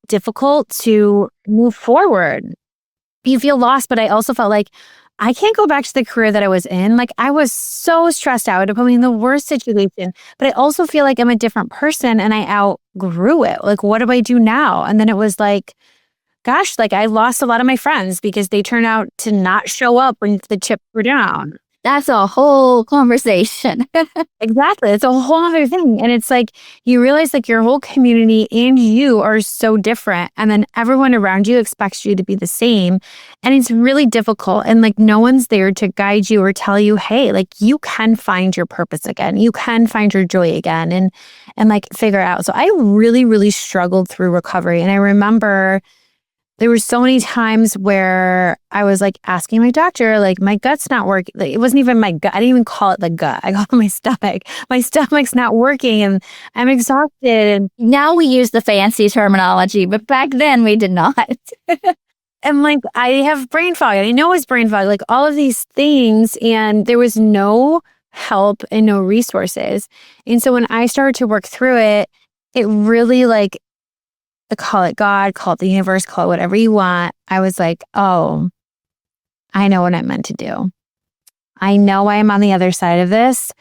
difficult to move forward. You feel lost, but I also felt like I can't go back to the career that I was in. Like, I was so stressed out. It put me in the worst situation, but I also feel like I'm a different person and I outgrew it. Like, what do I do now? And then it was like, gosh, like, I lost a lot of my friends because they turned out to not show up when the chips were down. That's a whole conversation. Exactly. It's a whole other thing. And it's like, you realize like your whole community and you are so different. And then everyone around you expects you to be the same. And it's really difficult. And like, no one's there to guide you or tell you, hey, like, you can find your purpose again. You can find your joy again and like figure it out. So I really, really struggled through recovery. And I remember there were so many times where I was like asking my doctor, like, my gut's not working. Like, it wasn't even my gut. I didn't even call it the gut. I called it my stomach. My stomach's not working and I'm exhausted. And now we use the fancy terminology, but back then we did not. And like, I have brain fog. I know it's brain fog, like all of these things. And there was no help and no resources. And so when I started to work through it, it really like, call it God, call it the universe, call it whatever you want. I was like, oh, I know what I'm meant to do. I know I am on the other side of this.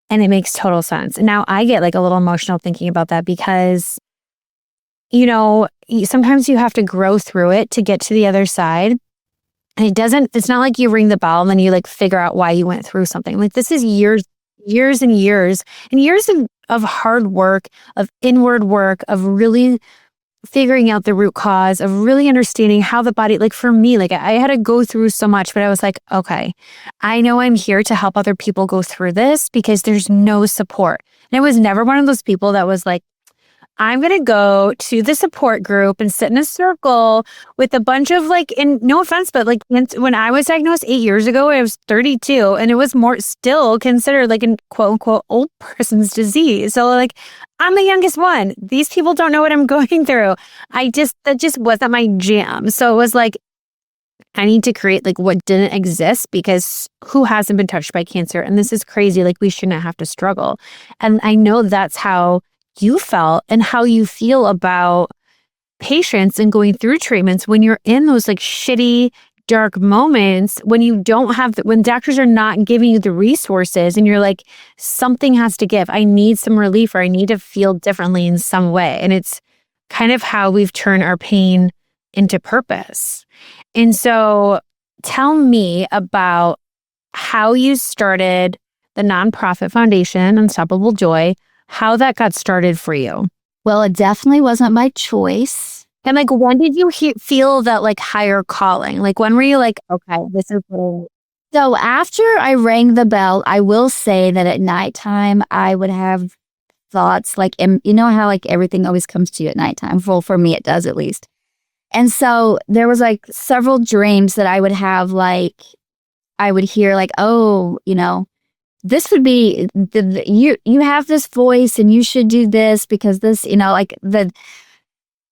And it makes total sense. And now I get like a little emotional thinking about that because, sometimes you have to grow through it to get to the other side. And it's not like you ring the bell and then you like figure out why you went through something. Like, this is years and years of hard work, of inward work, of really figuring out the root cause, of really understanding how the body, like for me, like I had to go through so much, but I was like, okay, I know I'm here to help other people go through this because there's no support. And I was never one of those people that was like, I'm going to go to the support group and sit in a circle with a bunch of like, and no offense, but like when I was diagnosed 8 years ago, I was 32 and it was more still considered like a quote unquote old person's disease. So like, I'm the youngest one. These people don't know what I'm going through. That just wasn't my jam. So it was like, I need to create like what didn't exist because who hasn't been touched by cancer? And this is crazy. Like, we shouldn't have to struggle. And I know that's how you felt and how you feel about patients and going through treatments when you're in those like shitty, dark moments when you don't have, when doctors are not giving you the resources and you're like, something has to give. I need some relief or I need to feel differently in some way. And it's kind of how we've turned our pain into purpose. And so tell me about how you started the nonprofit foundation, Unstoppable Joy, how that got started for you. Well, it definitely wasn't my choice. And like, when did you feel that like higher calling? Like, when were you like, okay, this is what So after I rang the bell, I will say that at nighttime, I would have thoughts like, you know how like everything always comes to you at nighttime? Well, for me, it does at least. And so there was like several dreams that I would have, like, I would hear like, oh, this would be you have this voice and you should do this because this, like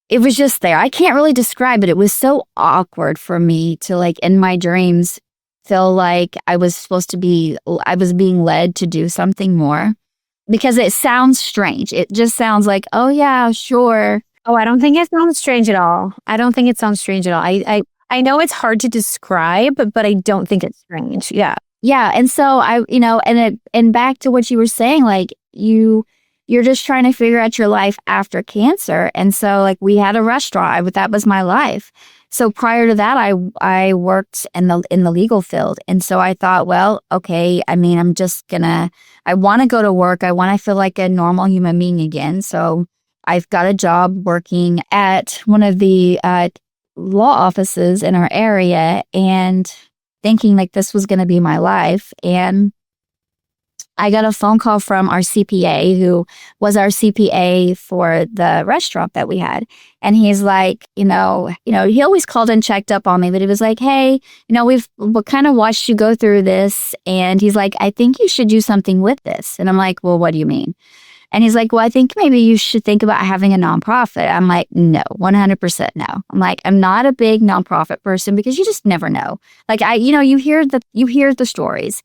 it was just there. I can't really describe it. It was so awkward for me to like in my dreams feel like I was being led to do something more because it sounds strange. It just sounds like, oh yeah, sure. Oh, I don't think it sounds strange at all. I don't think it sounds strange at all. I know it's hard to describe, but I don't think it's strange. Yeah. Yeah. And so and back to what you were saying, like you're just trying to figure out your life after cancer. And so like we had a restaurant, that was my life. So prior to that, I worked in the legal field. And so I thought, well, okay, I mean, I want to go to work. I want to feel like a normal human being again. So I've got a job working at one of the law offices in our area and thinking like this was going to be my life. And I got a phone call from our CPA, who was our CPA for the restaurant that we had. And he's like, he always called and checked up on me, but he was like, hey, we've kind of watched you go through this. And he's like, I think you should do something with this. And I'm like, well, what do you mean? And he's like, well, I think maybe you should think about having a nonprofit. I'm like, no, 100% no. I'm like, I'm not a big nonprofit person because you just never know. Like you hear the stories.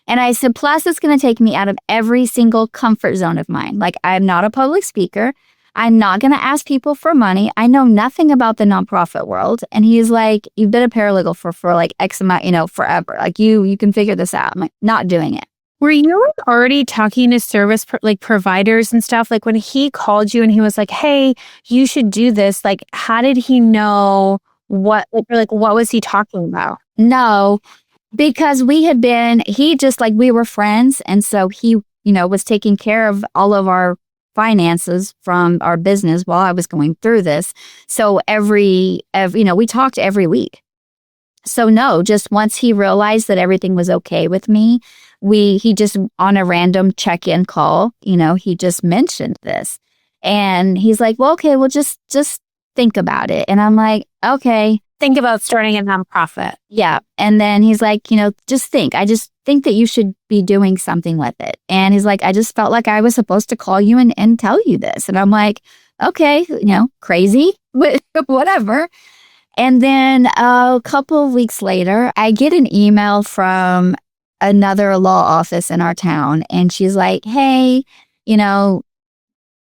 And I said, plus it's going to take me out of every single comfort zone of mine. Like I'm not a public speaker. I'm not going to ask people for money. I know nothing about the nonprofit world. And he's like, you've been a paralegal for like X amount, forever. Like you can figure this out. I'm like, not doing it. Were you already talking to service providers and stuff? Like when he called you and he was like, hey, you should do this. Like, how did he know what was he talking about? No, because we were friends. And so he, was taking care of all of our finances from our business while I was going through this. So we talked every week. So no, just once he realized that everything was okay with me, he just on a random check-in call, he just mentioned this. And he's like, well, okay, well, just think about it. And I'm like, okay. Think about starting a nonprofit. Yeah. And then he's like, just think. I just think that you should be doing something with it. And he's like, I just felt like I was supposed to call you and tell you this. And I'm like, okay, crazy, whatever. And then a couple of weeks later, I get an email from another law office in our town. And she's like, hey,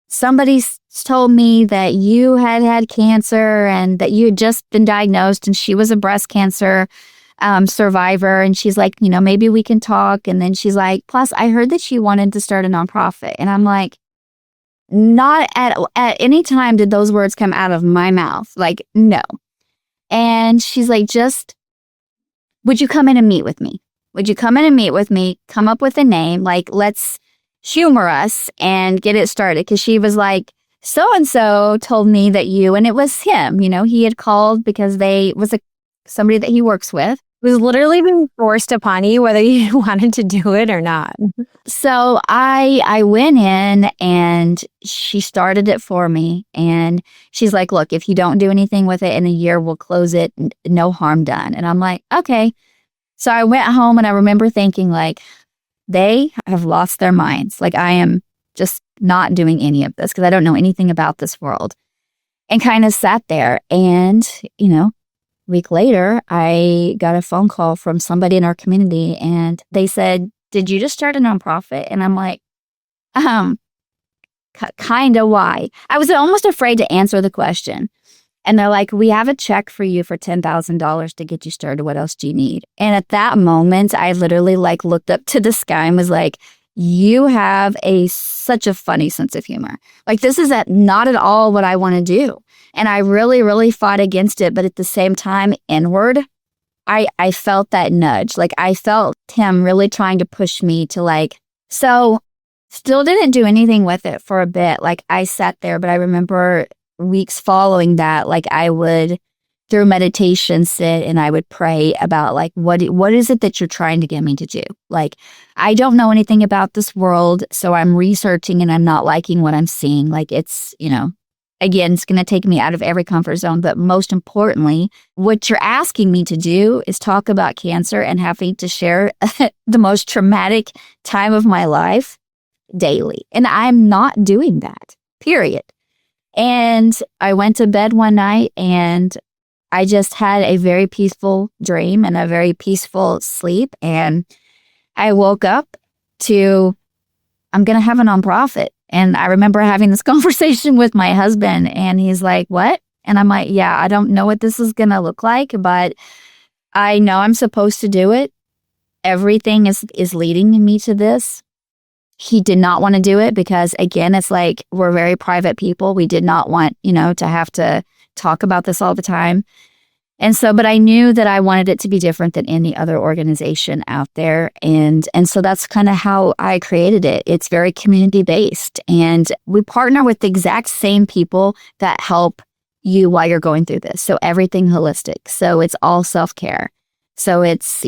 somebody told me that you had cancer and that you had just been diagnosed, and she was a breast cancer survivor. And she's like, maybe we can talk. And then she's like, plus I heard that she wanted to start a nonprofit. And I'm like, not at any time did those words come out of my mouth. Like, no. And she's like, would you come in and meet with me? Would you come in and meet with me? Come up with a name. Like, let's humor us and get it started. Because she was like, so-and-so told me that and it was him, he had called because somebody that he works with. It was literally being forced upon you whether you wanted to do it or not. So I went in and she started it for me. And she's like, look, if you don't do anything with it in a year, we'll close it. No harm done. And I'm like, okay. So I went home and I remember thinking like, they have lost their minds. Like I am just not doing any of this because I don't know anything about this world. And kind of sat there and, week later, I got a phone call from somebody in our community and they said, did you just start a nonprofit? And I'm like, kind of why? I was almost afraid to answer the question. And they're like, we have a check for you for $10,000 to get you started. What else do you need? And at that moment, I literally looked up to the sky and was like, you have such a funny sense of humor. Like this is not at all what I want to do. And I really, really fought against it. But at the same time, inward, I felt that nudge. Like I felt him really trying to push me to so still didn't do anything with it for a bit. Like I sat there, but I remember weeks following that, I would through meditation sit and I would pray about what is it that you're trying to get me to do? Like, I don't know anything about this world. So I'm researching and I'm not liking what I'm seeing. Like it's, again, it's going to take me out of every comfort zone. But most importantly, what you're asking me to do is talk about cancer and having to share the most traumatic time of my life daily. And I'm not doing that, period. And I went to bed one night and I just had a very peaceful dream and a very peaceful sleep. And I woke up to, I'm going to have a nonprofit. And I remember having this conversation with my husband, and he's like, what? And I'm like, yeah, I don't know what this is going to look like, but I know I'm supposed to do it. Everything is leading me to this. He did not want to do it because, again, it's like we're very private people. We did not want, to have to talk about this all the time. And so, but I knew that I wanted it to be different than any other organization out there. And so that's kind of how I created it. It's very community based. And we partner with the exact same people that help you while you're going through this. So everything holistic. So it's all self-care. So it's,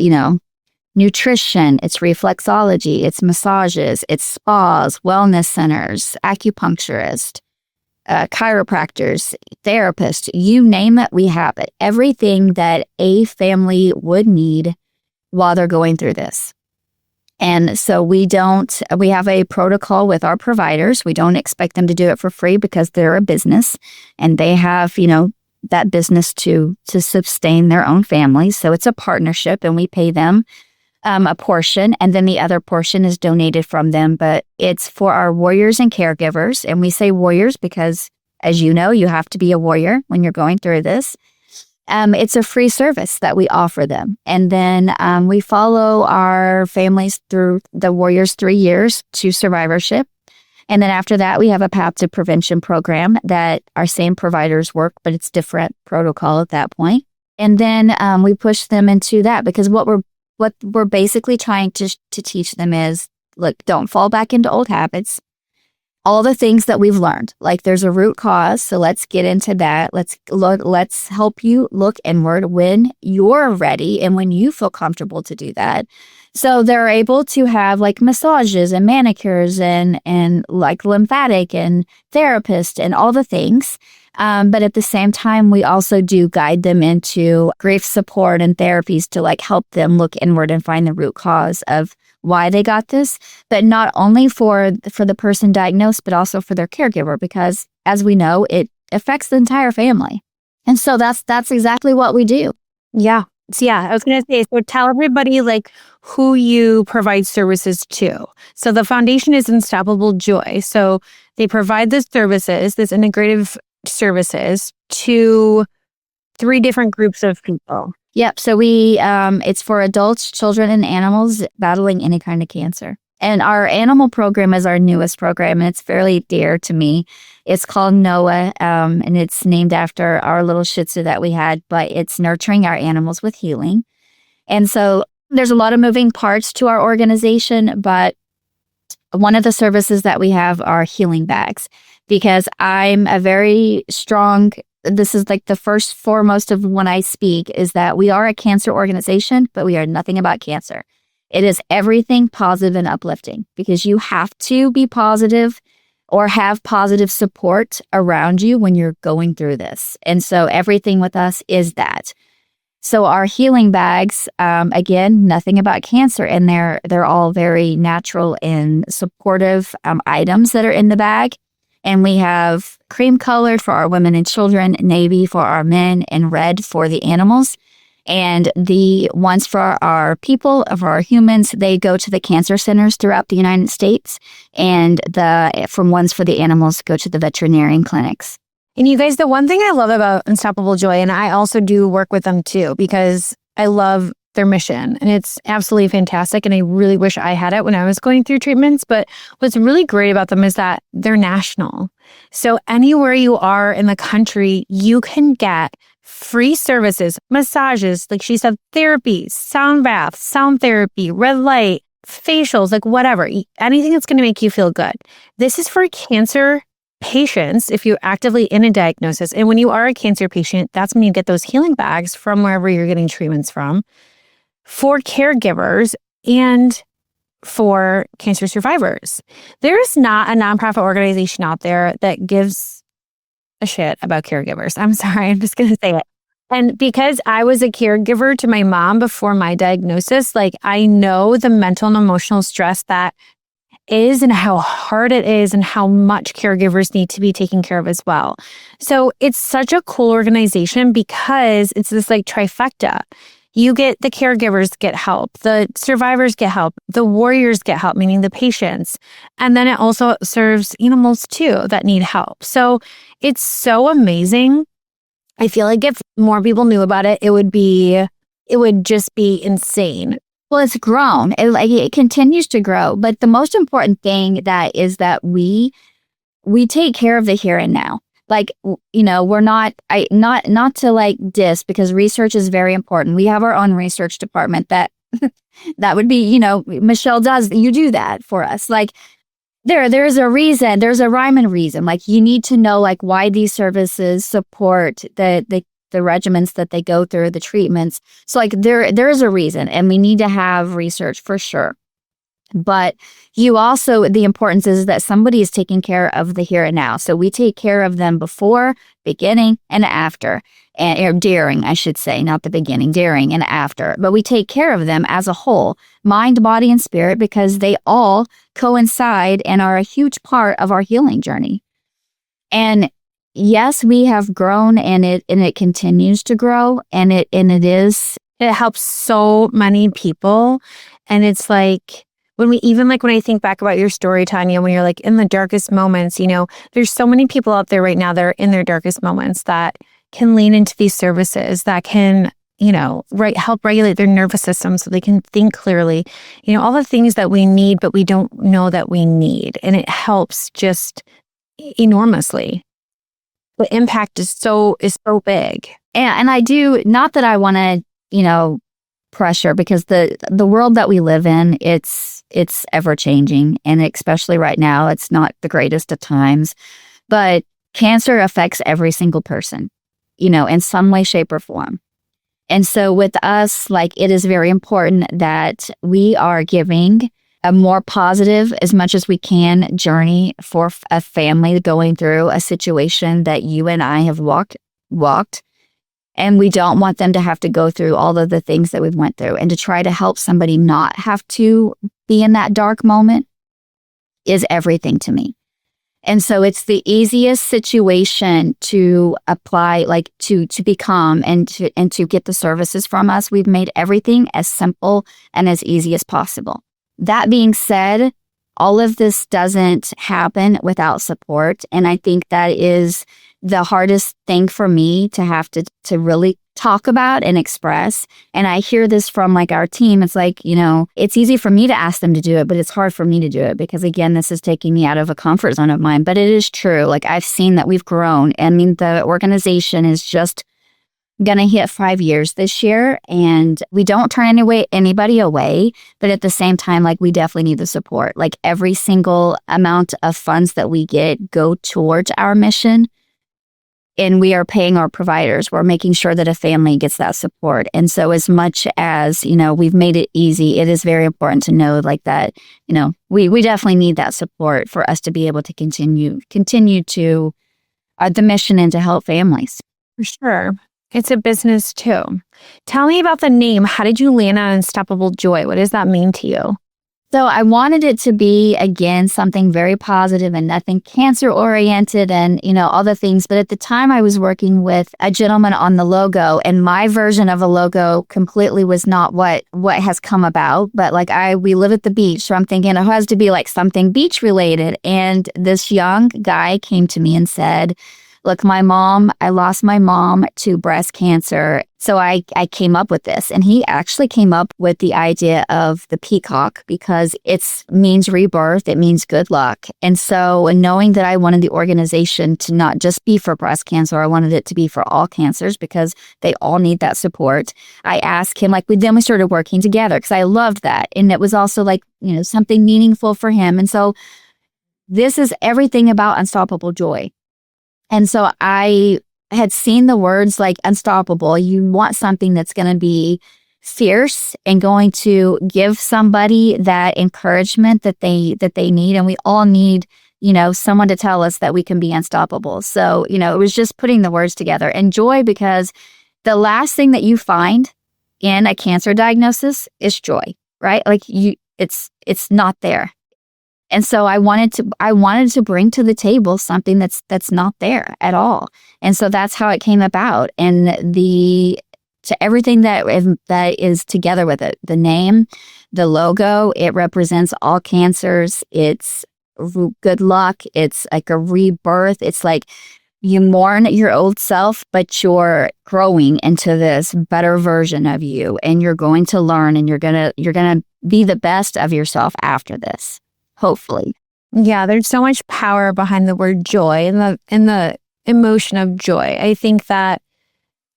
nutrition, it's reflexology, it's massages, it's spas, wellness centers, acupuncturists, chiropractors, therapists, you name it, we have it. Everything that a family would need while they're going through this. And so we have a protocol with our providers. We don't expect them to do it for free because they're a business and they have, that business to sustain their own families. So it's a partnership and we pay them a portion, and then the other portion is donated from them. But it's for our warriors and caregivers. And we say warriors because, as you know, you have to be a warrior when you're going through this. It's a free service that we offer them. And then we follow our families through the warriors' 3 years to survivorship. And then after that, we have a path to prevention program that our same providers work, but it's different protocol at that point. And then we push them into that because what we're basically trying to teach them is, look, don't fall back into old habits. All the things that we've learned, like there's a root cause. So let's get into that. Let's help you look inward when you're ready and when you feel comfortable to do that. So they're able to have like massages and manicures and like lymphatic and therapist and all the things. But at the same time, we also do guide them into grief support and therapies to like help them look inward and find the root cause of why they got this, but not only for the person diagnosed, but also for their caregiver, because as we know, it affects the entire family. And so that's exactly what we do. Yeah. So I was going to say, so tell everybody like who you provide services to. So the foundation is Unstoppable Joy. So they provide this integrative services to 3 different groups of people. Yep. So it's for adults, children, and animals battling any kind of cancer. And our animal program is our newest program, and it's fairly dear to me. It's called Noah, and it's named after our little Shih Tzu that we had, but it's nurturing our animals with healing. And so there's a lot of moving parts to our organization, but one of the services that we have are healing bags, because I'm a very strong, this is like the first foremost of when I speak, is that we are a cancer organization, but we are nothing about cancer. It is everything positive and uplifting, because you have to be positive or have positive support around you when you're going through this. And so everything with us is that. So our healing bags, again, nothing about cancer in there. They're all very natural and supportive items that are in the bag. And we have cream colored for our women and children, navy for our men, and red for the animals. And the ones for our people, for our humans, they go to the cancer centers throughout the United States. And from ones for the animals go to the veterinarian clinics. And you guys, the one thing I love about Unstoppable Joy, and I also do work with them too, because I love their mission and it's absolutely fantastic. And I really wish I had it when I was going through treatments. But what's really great about them is that they're national. So anywhere you are in the country, you can get free services, massages, like she said, therapies, sound baths, sound therapy, red light, facials, like whatever, anything that's going to make you feel good. This is for cancer patients if you're actively in a diagnosis. And when you are a cancer patient, that's when you get those healing bags from wherever you're getting treatments from, for caregivers and for cancer survivors. There is not a nonprofit organization out there that gives a shit about caregivers. I'm sorry, I'm just going to say it. And because I was a caregiver to my mom before my diagnosis, like I know the mental and emotional stress that is and how hard it is and how much caregivers need to be taken care of as well. So it's such a cool organization because it's this like trifecta. You get the caregivers get help, the survivors get help, the warriors get help, meaning the patients. And then it also serves animals too that need help. So it's so amazing. I feel like if more people knew about it, it would just be insane. Well, it's grown. It continues to grow. But the most important thing that is that we take care of the here and now. Like, we're not to like diss, because research is very important. We have our own research department that that would be, Michelle you do that for us. Like, there's a reason, there's a rhyme and reason. Like, you need to know like why these services support the regimens that they go through, the treatments. So like there is a reason, and we need to have research for sure. But the importance is that somebody is taking care of the here and now. So we take care of them before, beginning, and after, or during, I should say, not the beginning, during and after. But we take care of them as a whole, mind, body, and spirit, because they all coincide and are a huge part of our healing journey. And yes, we have grown, and it continues to grow, and it helps so many people. And it's like when I think back about your story, Tonya, when you're like in the darkest moments, there's so many people out there right now that are in their darkest moments that can lean into these services, that can, help regulate their nervous system so they can think clearly, all the things that we need, but we don't know that we need. And it helps just enormously. The impact is so big. And I do, not that I want to, pressure, because the world that we live in, it's ever changing. And especially right now, it's not the greatest of times. But cancer affects every single person, in some way, shape, or form. And so with us, like, it is very important that we are giving a more positive, as much as we can, journey for a family going through a situation that you and I have walked. And we don't want them to have to go through all of the things that we've went through. And to try to help somebody not have to be in that dark moment is everything to me. And so it's the easiest situation to apply, like to become and to get the services from us. We've made everything as simple and as easy as possible. That being said, all of this doesn't happen without support. And I think that is the hardest thing for me to have to really talk about and express. And I hear this from like our team. It's like, it's easy for me to ask them to do it, but it's hard for me to do it because, again, this is taking me out of a comfort zone of mine. But it is true. Like, I've seen that we've grown. I mean, the organization is just going to hit 5 years this year, and we don't turn anybody away. But at the same time, like, we definitely need the support. Like, every single amount of funds that we get go towards our mission. And we are paying our providers. We're making sure that a family gets that support. And so as much as, we've made it easy, it is very important to know like that, we definitely need that support for us to be able to continue to the mission and to help families. For sure. It's a business too. Tell me about the name. How did you land on Unstoppable Joy? What does that mean to you? So I wanted it to be, again, something very positive and nothing cancer oriented and, all the things. But at the time I was working with a gentleman on the logo, and my version of a logo completely was not what has come about. But like we live at the beach. So I'm thinking it has to be like something beach related. And this young guy came to me and said, look, I lost my mom to breast cancer. So I came up with this. And he actually came up with the idea of the peacock because it means rebirth. It means good luck. And so knowing that I wanted the organization to not just be for breast cancer, I wanted it to be for all cancers because they all need that support. I asked him, then we started working together because I loved that. And it was also something meaningful for him. And so this is everything about Unstoppable Joy. And so I had seen the words like unstoppable. You want something that's going to be fierce and going to give somebody that encouragement that they need. And we all need, someone to tell us that we can be unstoppable. So, it was just putting the words together. And joy, because the last thing that you find in a cancer diagnosis is joy, right? Like it's not there. And so I wanted to bring to the table something that's not there at all. And so that's how it came about. And to everything that is together with it, the name, the logo, it represents all cancers. It's good luck. It's like a rebirth. It's like you mourn your old self, but you're growing into this better version of you, and you're going to learn, and you're gonna be the best of yourself after this. Hopefully. Yeah, there's so much power behind the word joy and the emotion of joy. I think that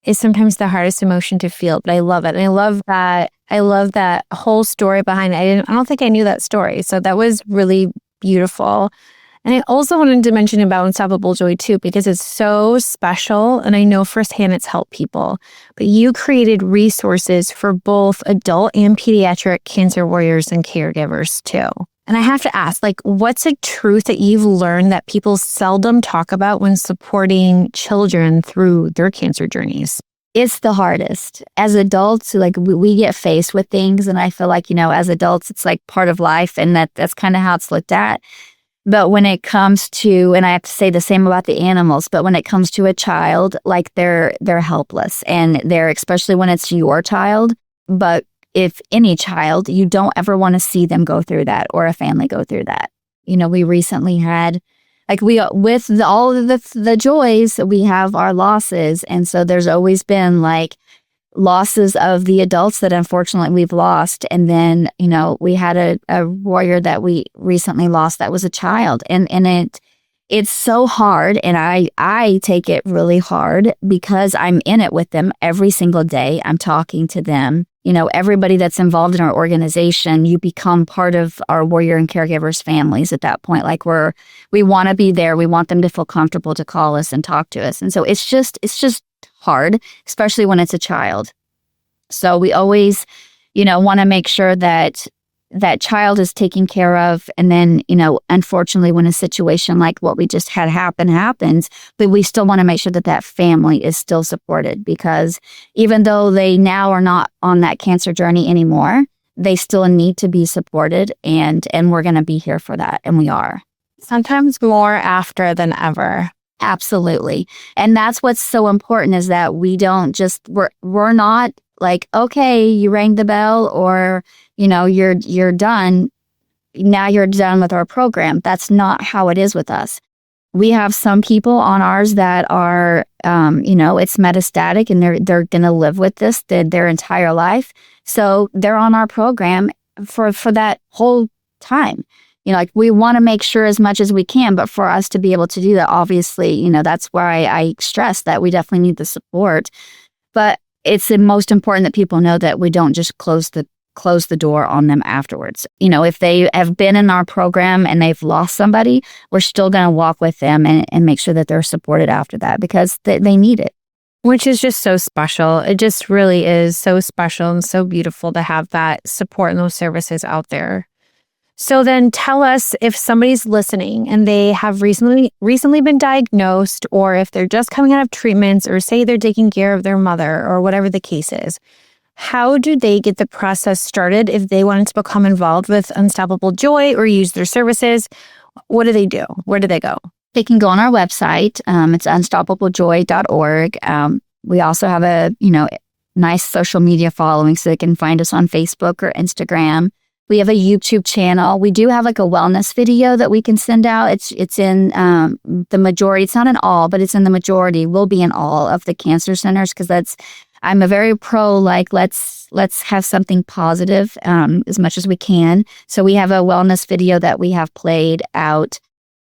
is sometimes the hardest emotion to feel, but I love it. And I love that whole story behind it. I don't think I knew that story. So that was really beautiful. And I also wanted to mention about Unstoppable Joy too, because it's so special. And I know firsthand it's helped people. But you created resources for both adult and pediatric cancer warriors and caregivers too. And I have to ask, like, what's a truth that you've learned that people seldom talk about when supporting children through their cancer journeys? It's the hardest. As adults, like we get faced with things, and I feel like, as adults, it's like part of life, and that's kind of how it's looked at. But when it comes to, and I have to say the same about the animals, but when it comes to a child, like they're helpless, and especially when it's your child. But if any child, you don't ever want to see them go through that, or a family go through that. We recently had, with all of the joys, we have our losses. And so there's always been like losses of the adults that unfortunately we've lost. And then, we had a warrior that we recently lost that was a child. And it's so hard. And I take it really hard because I'm in it with them every single day. I'm talking to them. Everybody that's involved in our organization, you become part of our warrior and caregivers families at that point. Like we want to be there. We want them to feel comfortable to call us and talk to us. And so it's just hard, especially when it's a child. So we always, want to make sure that that child is taken care of. And then, unfortunately, when a situation like what we just had happens, but we still want to make sure that that family is still supported, because even though they now are not on that cancer journey anymore, they still need to be supported, and we're going to be here for that. And we are. Sometimes more after than ever. Absolutely. And that's what's so important, is that we don't we're not like, okay, you rang the bell, or, you're done. Now you're done with our program. That's not how it is with us. We have some people on ours that are, it's metastatic, and they're going to live with this their entire life. So they're on our program for that whole time. We want to make sure as much as we can, but for us to be able to do that, obviously, that's why I stress that we definitely need the support. But it's the most important that people know that we don't just close the door on them afterwards. If they have been in our program and they've lost somebody, we're still going to walk with them and make sure that they're supported after that, because they need it. Which is just so special. It just really is so special and so beautiful to have that support and those services out there. So then tell us, if somebody's listening and they have recently been diagnosed, or if they're just coming out of treatments, or say they're taking care of their mother, or whatever the case is, how do they get the process started if they wanted to become involved with Unstoppable Joy or use their services? What do they do? Where do they go? They can go on our website. It's unstoppablejoy.org. We also have a nice social media following, so they can find us on Facebook or Instagram. We have a YouTube channel. We do have like a wellness video that we can send out. It's in the majority. It's not in all, but it's in the majority. Will be in all of the cancer centers, because I'm a very pro, like, let's have something positive as much as we can. So we have a wellness video that we have played out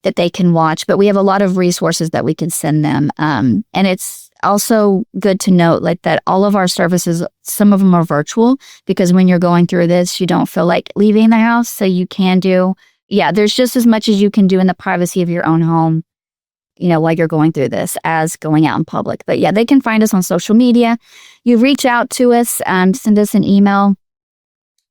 that they can watch, but we have a lot of resources that we can send them. And it's also good to note, like, that all of our services, some of them are virtual, because when you're going through this, you don't feel like leaving the house. So you can there's just as much as you can do in the privacy of your own home, while you're going through this, as going out in public. But yeah, they can find us on social media. You reach out to us, send us an email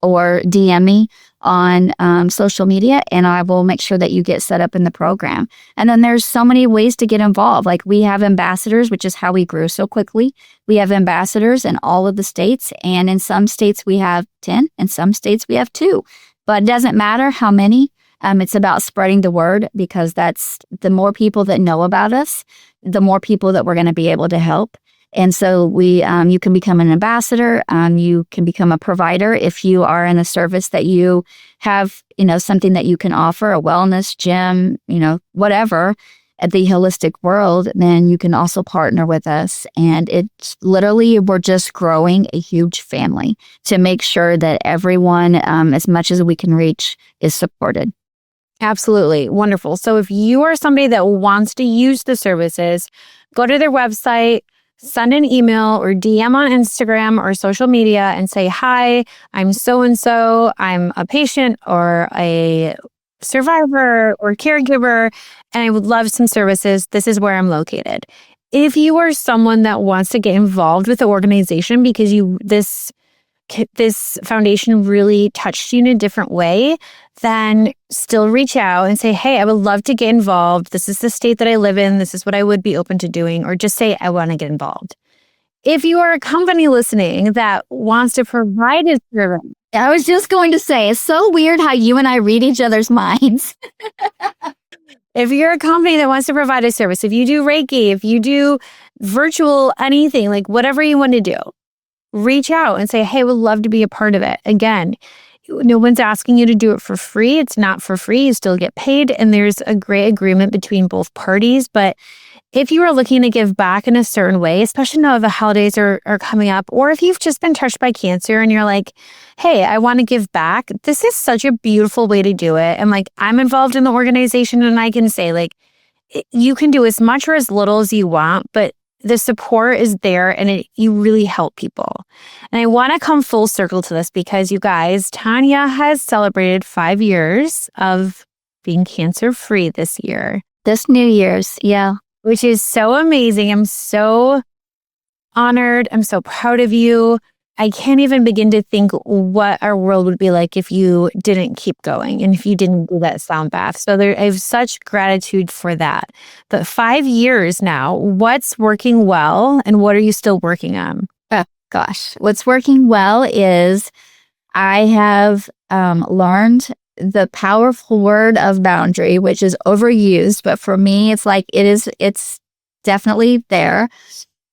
or DM me on social media, and I will make sure that you get set up in the program. And then there's so many ways to get involved. Like, we have ambassadors, which is how we grew so quickly. We have ambassadors in all of the states, and in some states we have 10, in some states we have 2. But it doesn't matter how many. It's about spreading the word, because that's the more people that know about us, the more people that we're going to be able to help. And so you can become an ambassador. You can become a provider if you are in a service that you have, something that you can offer, a wellness gym, whatever, at the holistic world. Then you can also partner with us. And it's literally, we're just growing a huge family to make sure that everyone, as much as we can reach, is supported. Absolutely. Wonderful. So if you are somebody that wants to use the services, go to their website, send an email or DM on Instagram or social media and say, hi, I'm so-and-so. I'm a patient or a survivor or caregiver, and I would love some services. This is where I'm located. If you are someone that wants to get involved with the organization because this foundation really touched you in a different way, then still reach out and say, hey, I would love to get involved. This is the state that I live in. This is what I would be open to doing, or just say, I want to get involved. If you are a company listening that wants to provide a service, I was just going to say, it's so weird how you and I read each other's minds. If you're a company that wants to provide a service, if you do Reiki, if you do virtual anything, like whatever you want to do, reach out and say, hey, would love to be a part of it. Again, no one's asking you to do it for free. It's not for free. You still get paid. And there's a great agreement between both parties. But if you are looking to give back in a certain way, especially now the holidays are coming up, or if you've just been touched by cancer and you're like, hey, I want to give back, this is such a beautiful way to do it. And like, I'm involved in the organization and I can say, like, you can do as much or as little as you want, but the support is there and you really help people. And I want to come full circle to this because you guys, Tonya has celebrated 5 years of being cancer-free this year. This New Year's, yeah. Which is so amazing. I'm so honored. I'm so proud of you. I can't even begin to think what our world would be like if you didn't keep going and if you didn't do that sound bath. So I have such gratitude for that. But 5 years now, what's working well and what are you still working on? Oh, gosh. What's working well is I have learned the powerful word of boundary, which is overused. But for me, it's definitely there.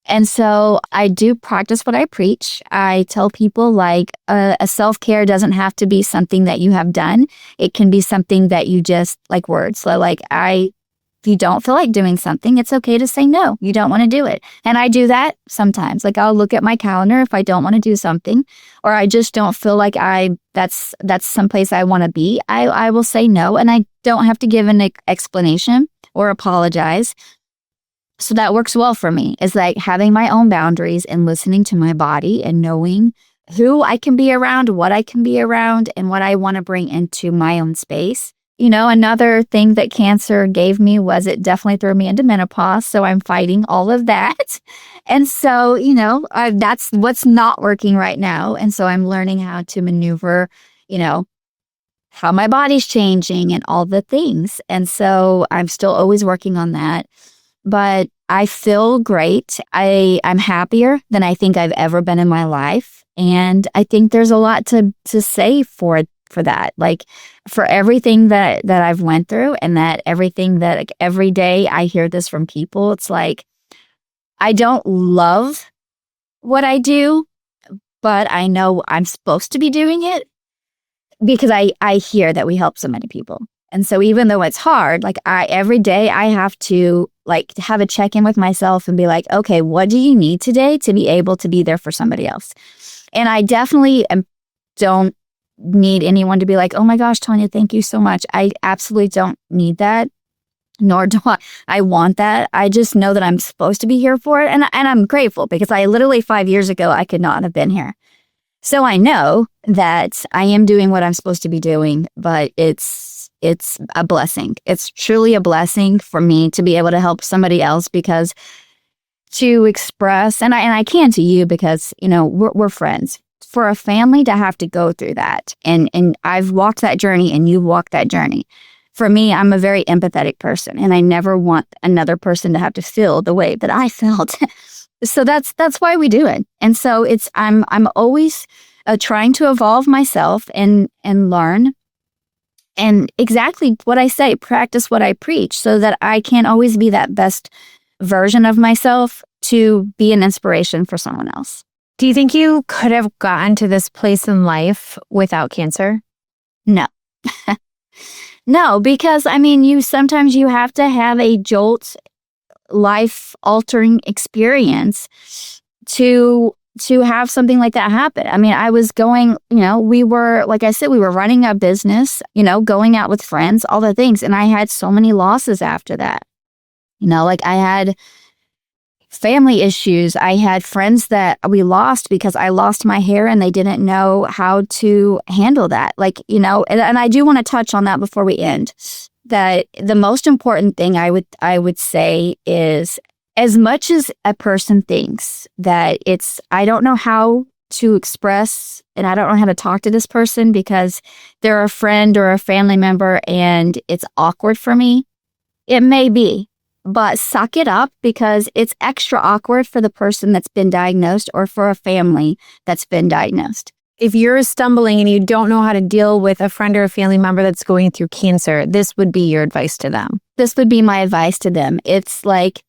And so I do practice what I preach. I tell people like a self-care doesn't have to be something that you have done. It can be something that you just like words. So like if you don't feel like doing something, it's okay to say no. You don't want to do it. And I do that sometimes. Like I'll look at my calendar if I don't want to do something or I just don't feel like that's someplace I want to be. I will say no and I don't have to give an explanation or apologize. So that works well for me. It's like having my own boundaries and listening to my body and knowing who I can be around, what I can be around, and what I want to bring into my own space. Another thing that cancer gave me was it definitely threw me into menopause. So I'm fighting all of that. And so, that's what's not working right now. And so I'm learning how to maneuver, how my body's changing and all the things. And so I'm still always working on that. But I feel great. I'm happier than I think I've ever been in my life. And I think there's a lot to say for that. Like for everything that I've went through and that everything that like, every day I hear this from people. It's like, I don't love what I do, but I know I'm supposed to be doing it because I hear that we help so many people. And so even though it's hard, like every day I have to like have a check-in with myself and be like, okay, what do you need today to be able to be there for somebody else? And I definitely don't need anyone to be like, oh my gosh, Tonya, thank you so much. I absolutely don't need that, nor do I want that. I just know that I'm supposed to be here for it. And I'm grateful because I literally 5 years ago, I could not have been here. So I know that I am doing what I'm supposed to be doing, but it's a blessing. It's truly a blessing for me to be able to help somebody else because to express, and I can to you because, we're friends. For a family to have to go through that, and I've walked that journey and you've walked that journey. For me, I'm a very empathetic person and I never want another person to have to feel the way that I felt. So that's why we do it. And so I'm always trying to evolve myself and learn And exactly what I say, practice what I preach, so that I can't always be that best version of myself to be an inspiration for someone else. Do you think you could have gotten to this place in life without cancer? No. No, because I mean, sometimes you have to have a jolt, life altering experience to have something like that happen. I mean, I was going, we were, like I said, we were running a business, going out with friends, all the things. And I had so many losses after that. Like I had family issues. I had friends that we lost because I lost my hair and they didn't know how to handle that. Like, and I do want to touch on that before we end, that the most important thing I would say is, as much as a person thinks that I don't know how to express and I don't know how to talk to this person because they're a friend or a family member and it's awkward for me, it may be. But suck it up, because it's extra awkward for the person that's been diagnosed or for a family that's been diagnosed. If you're stumbling and you don't know how to deal with a friend or a family member that's going through cancer, this would be your advice to them. This would be my advice to them. It's like,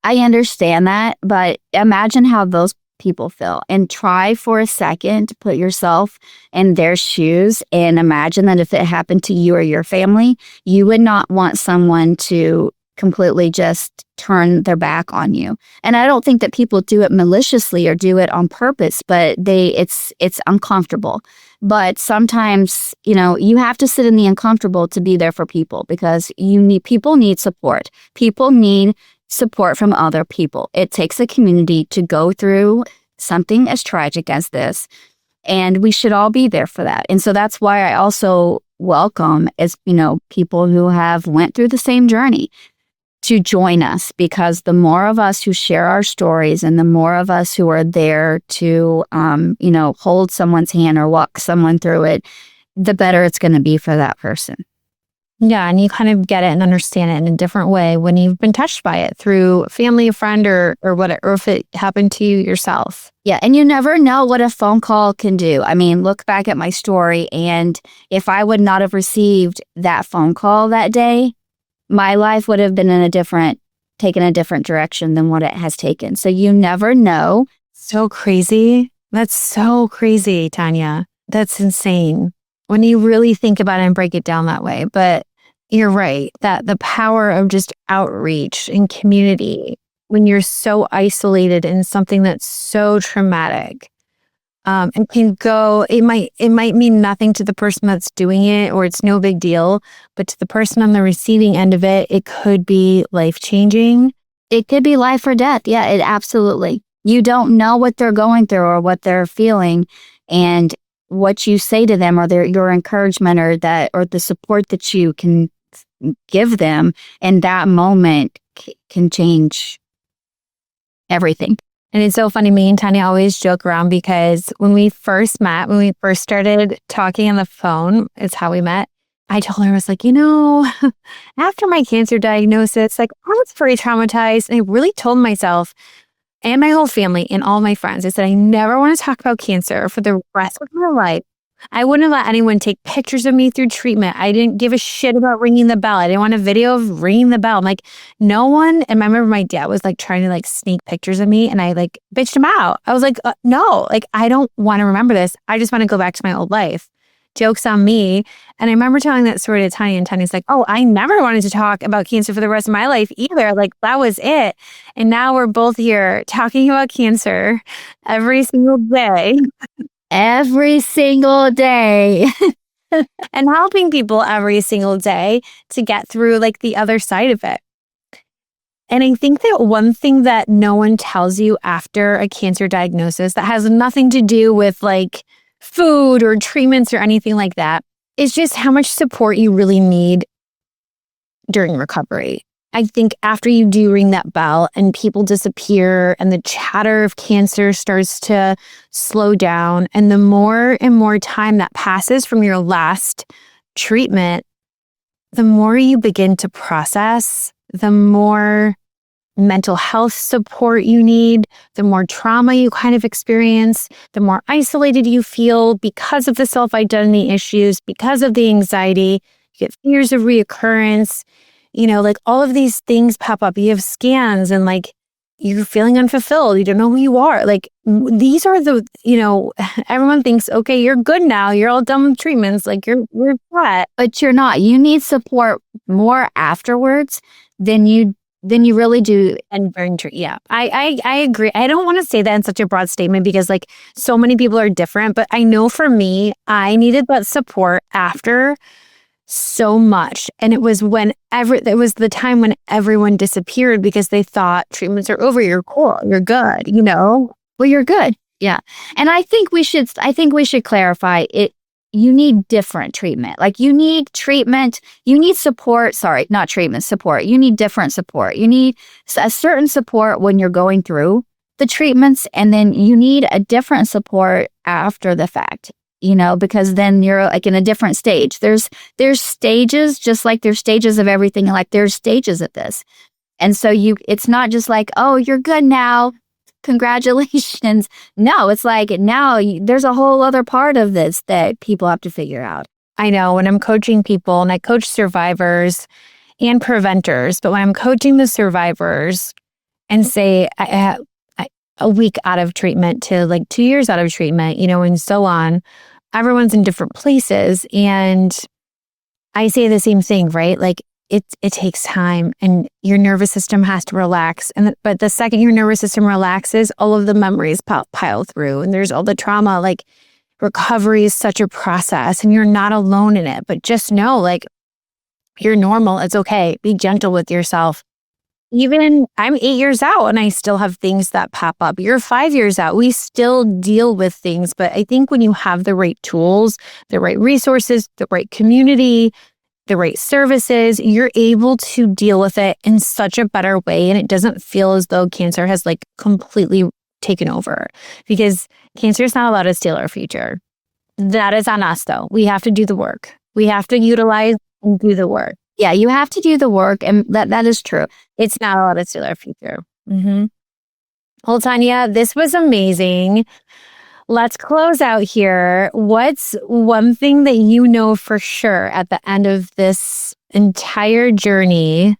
I understand that, but imagine how those people feel and try for a second to put yourself in their shoes and imagine that if it happened to you or your family, you would not want someone to completely just turn their back on you. And I don't think that people do it maliciously or do it on purpose, but it's uncomfortable. But sometimes, you have to sit in the uncomfortable to be there for people, because people need support. People need support from other people. It takes a community to go through something as tragic as this, and we should all be there for that. And so that's why I also welcome, as people who have went through the same journey, to join us, because the more of us who share our stories and the more of us who are there to, hold someone's hand or walk someone through it, the better it's going to be for that person. Yeah, and you kind of get it and understand it in a different way when you've been touched by it through family, a friend, or whatever, or if it happened to you yourself. Yeah, and you never know what a phone call can do. I mean, look back at my story, and if I would not have received that phone call that day, my life would have been taken a different direction than what it has taken. So you never know. So crazy. That's so crazy, Tonya. That's insane when you really think about it and break it down that way. But you're right, that the power of just outreach and community when you're so isolated in something that's so traumatic, and can go, it might mean nothing to the person that's doing it, or it's no big deal, but to the person on the receiving end of it, it could be life-changing. It could be life or death. Yeah, it absolutely. You don't know what they're going through or what they're feeling, and what you say to them, or your encouragement, or the support that you can give them in that moment can change everything. And it's so funny, me and Tonya always joke around, because when we first started talking on the phone, it's how we met. I told her, I was like, after my cancer diagnosis, like, I was pretty traumatized. And I really told myself and my whole family and all my friends, I said, I never want to talk about cancer for the rest of my life. I wouldn't let anyone take pictures of me through treatment. I didn't give a shit about ringing the bell. I didn't want a video of ringing the bell. I'm like, no one. And I remember my dad was like trying to like sneak pictures of me, and I like bitched him out. I was like, no, like, I don't want to remember this. I just want to go back to my old life. Joke's on me. And I remember telling that story to Tonya, and Tanya's like, oh, I never wanted to talk about cancer for the rest of my life either. Like, that was it. And now we're both here talking about cancer every single day. Every single day. And helping people every single day to get through like the other side of it. And I think that one thing that no one tells you after a cancer diagnosis that has nothing to do with like food or treatments or anything like that is just how much support you really need during recovery. I think after you do ring that bell and people disappear and the chatter of cancer starts to slow down, and the more and more time that passes from your last treatment, the more you begin to process, the more mental health support you need, the more trauma you kind of experience, the more isolated you feel because of the self-identity issues, because of the anxiety. get fears of reoccurrence, like all of these things pop up. You have scans and like you're feeling unfulfilled. You don't know who you are. Like these are the, everyone thinks, okay, you're good now. You're all done with treatments. Like you're flat. But you're not. You need support more afterwards than you really do. And burn tree. Yeah, I agree. I don't want to say that in such a broad statement because like so many people are different. But I know for me, I needed that support after so much. And it was the time when everyone disappeared because they thought treatments are over. You're cool. You're good. Well, you're good. Yeah. And I think we should clarify it. You need different treatment. Like you need support. Sorry, not treatment, support. You need different support. You need a certain support when you're going through the treatments. And then you need a different support after the fact. Because then you're like in a different stage. There's stages, just like there's stages of everything. Like there's stages of this. And so it's not just like, oh, you're good now. Congratulations. No, it's like now there's a whole other part of this that people have to figure out. I know when I'm coaching people and I coach survivors and preventers, but when I'm coaching the survivors and say a week out of treatment to like 2 years out of treatment, and so on, everyone's in different places. And I say the same thing, right? Like it takes time and your nervous system has to relax. But the second your nervous system relaxes, all of the memories pile through and there's all the trauma. Like recovery is such a process and you're not alone in it. But just know, like, you're normal. It's okay. Be gentle with yourself. Even I'm 8 years out and I still have things that pop up. You're 5 years out. We still deal with things. But I think when you have the right tools, the right resources, the right community, the right services, you're able to deal with it in such a better way. And it doesn't feel as though cancer has like completely taken over because cancer is not allowed to steal our future. That is on us though. We have to do the work. We have to utilize and do the work. Yeah, you have to do the work, and that is true. It's not allowed to steal our future. Mm-hmm. Well, Tonya, this was amazing. Let's close out here. What's one thing that you know for sure at the end of this entire journey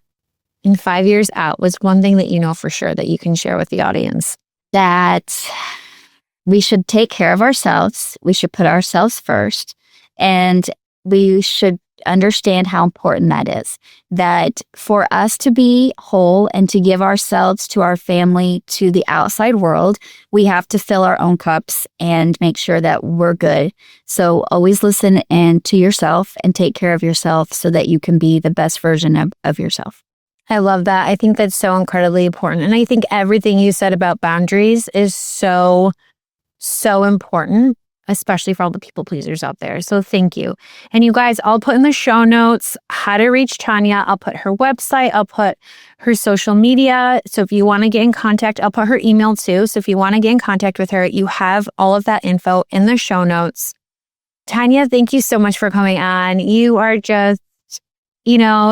in 5 years out? What's one thing that you know for sure that you can share with the audience? That we should take care of ourselves. We should put ourselves first, and we should understand how important that is. That for us to be whole and to give ourselves to our family, to the outside world, we have to fill our own cups and make sure that we're good. So always listen to yourself and take care of yourself so that you can be the best version of yourself. I love that. I think that's so incredibly important. And I think everything you said about boundaries is so, so important, especially for all the people pleasers out there. So thank you. And you guys, I'll put in the show notes how to reach Tonya. I'll put her website. I'll put her social media. So if you want to get in contact, I'll put her email too. So if you want to get in contact with her, you have all of that info in the show notes. Tonya, thank you so much for coming on. You are just,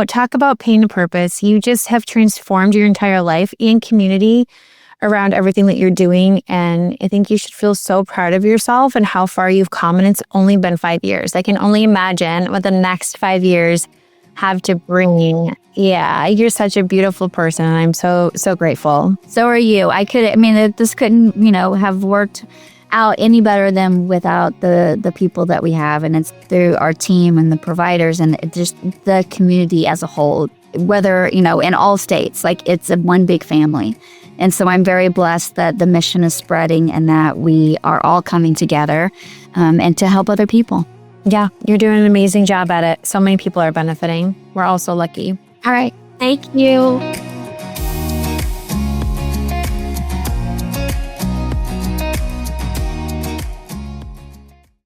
talk about pain and purpose. You just have transformed your entire life and community around everything that you're doing. And I think you should feel so proud of yourself and how far you've come. And it's only been 5 years. I can only imagine what the next 5 years have to bring. Yeah, you're such a beautiful person. And I'm so, so grateful. So are you. This couldn't, have worked out any better than without the people that we have. And it's through our team and the providers and just the community as a whole, whether, in all states, like it's one big family. And so I'm very blessed that the mission is spreading and that we are all coming together and to help other people. Yeah, you're doing an amazing job at it. So many people are benefiting. We're all so lucky. All right. Thank you.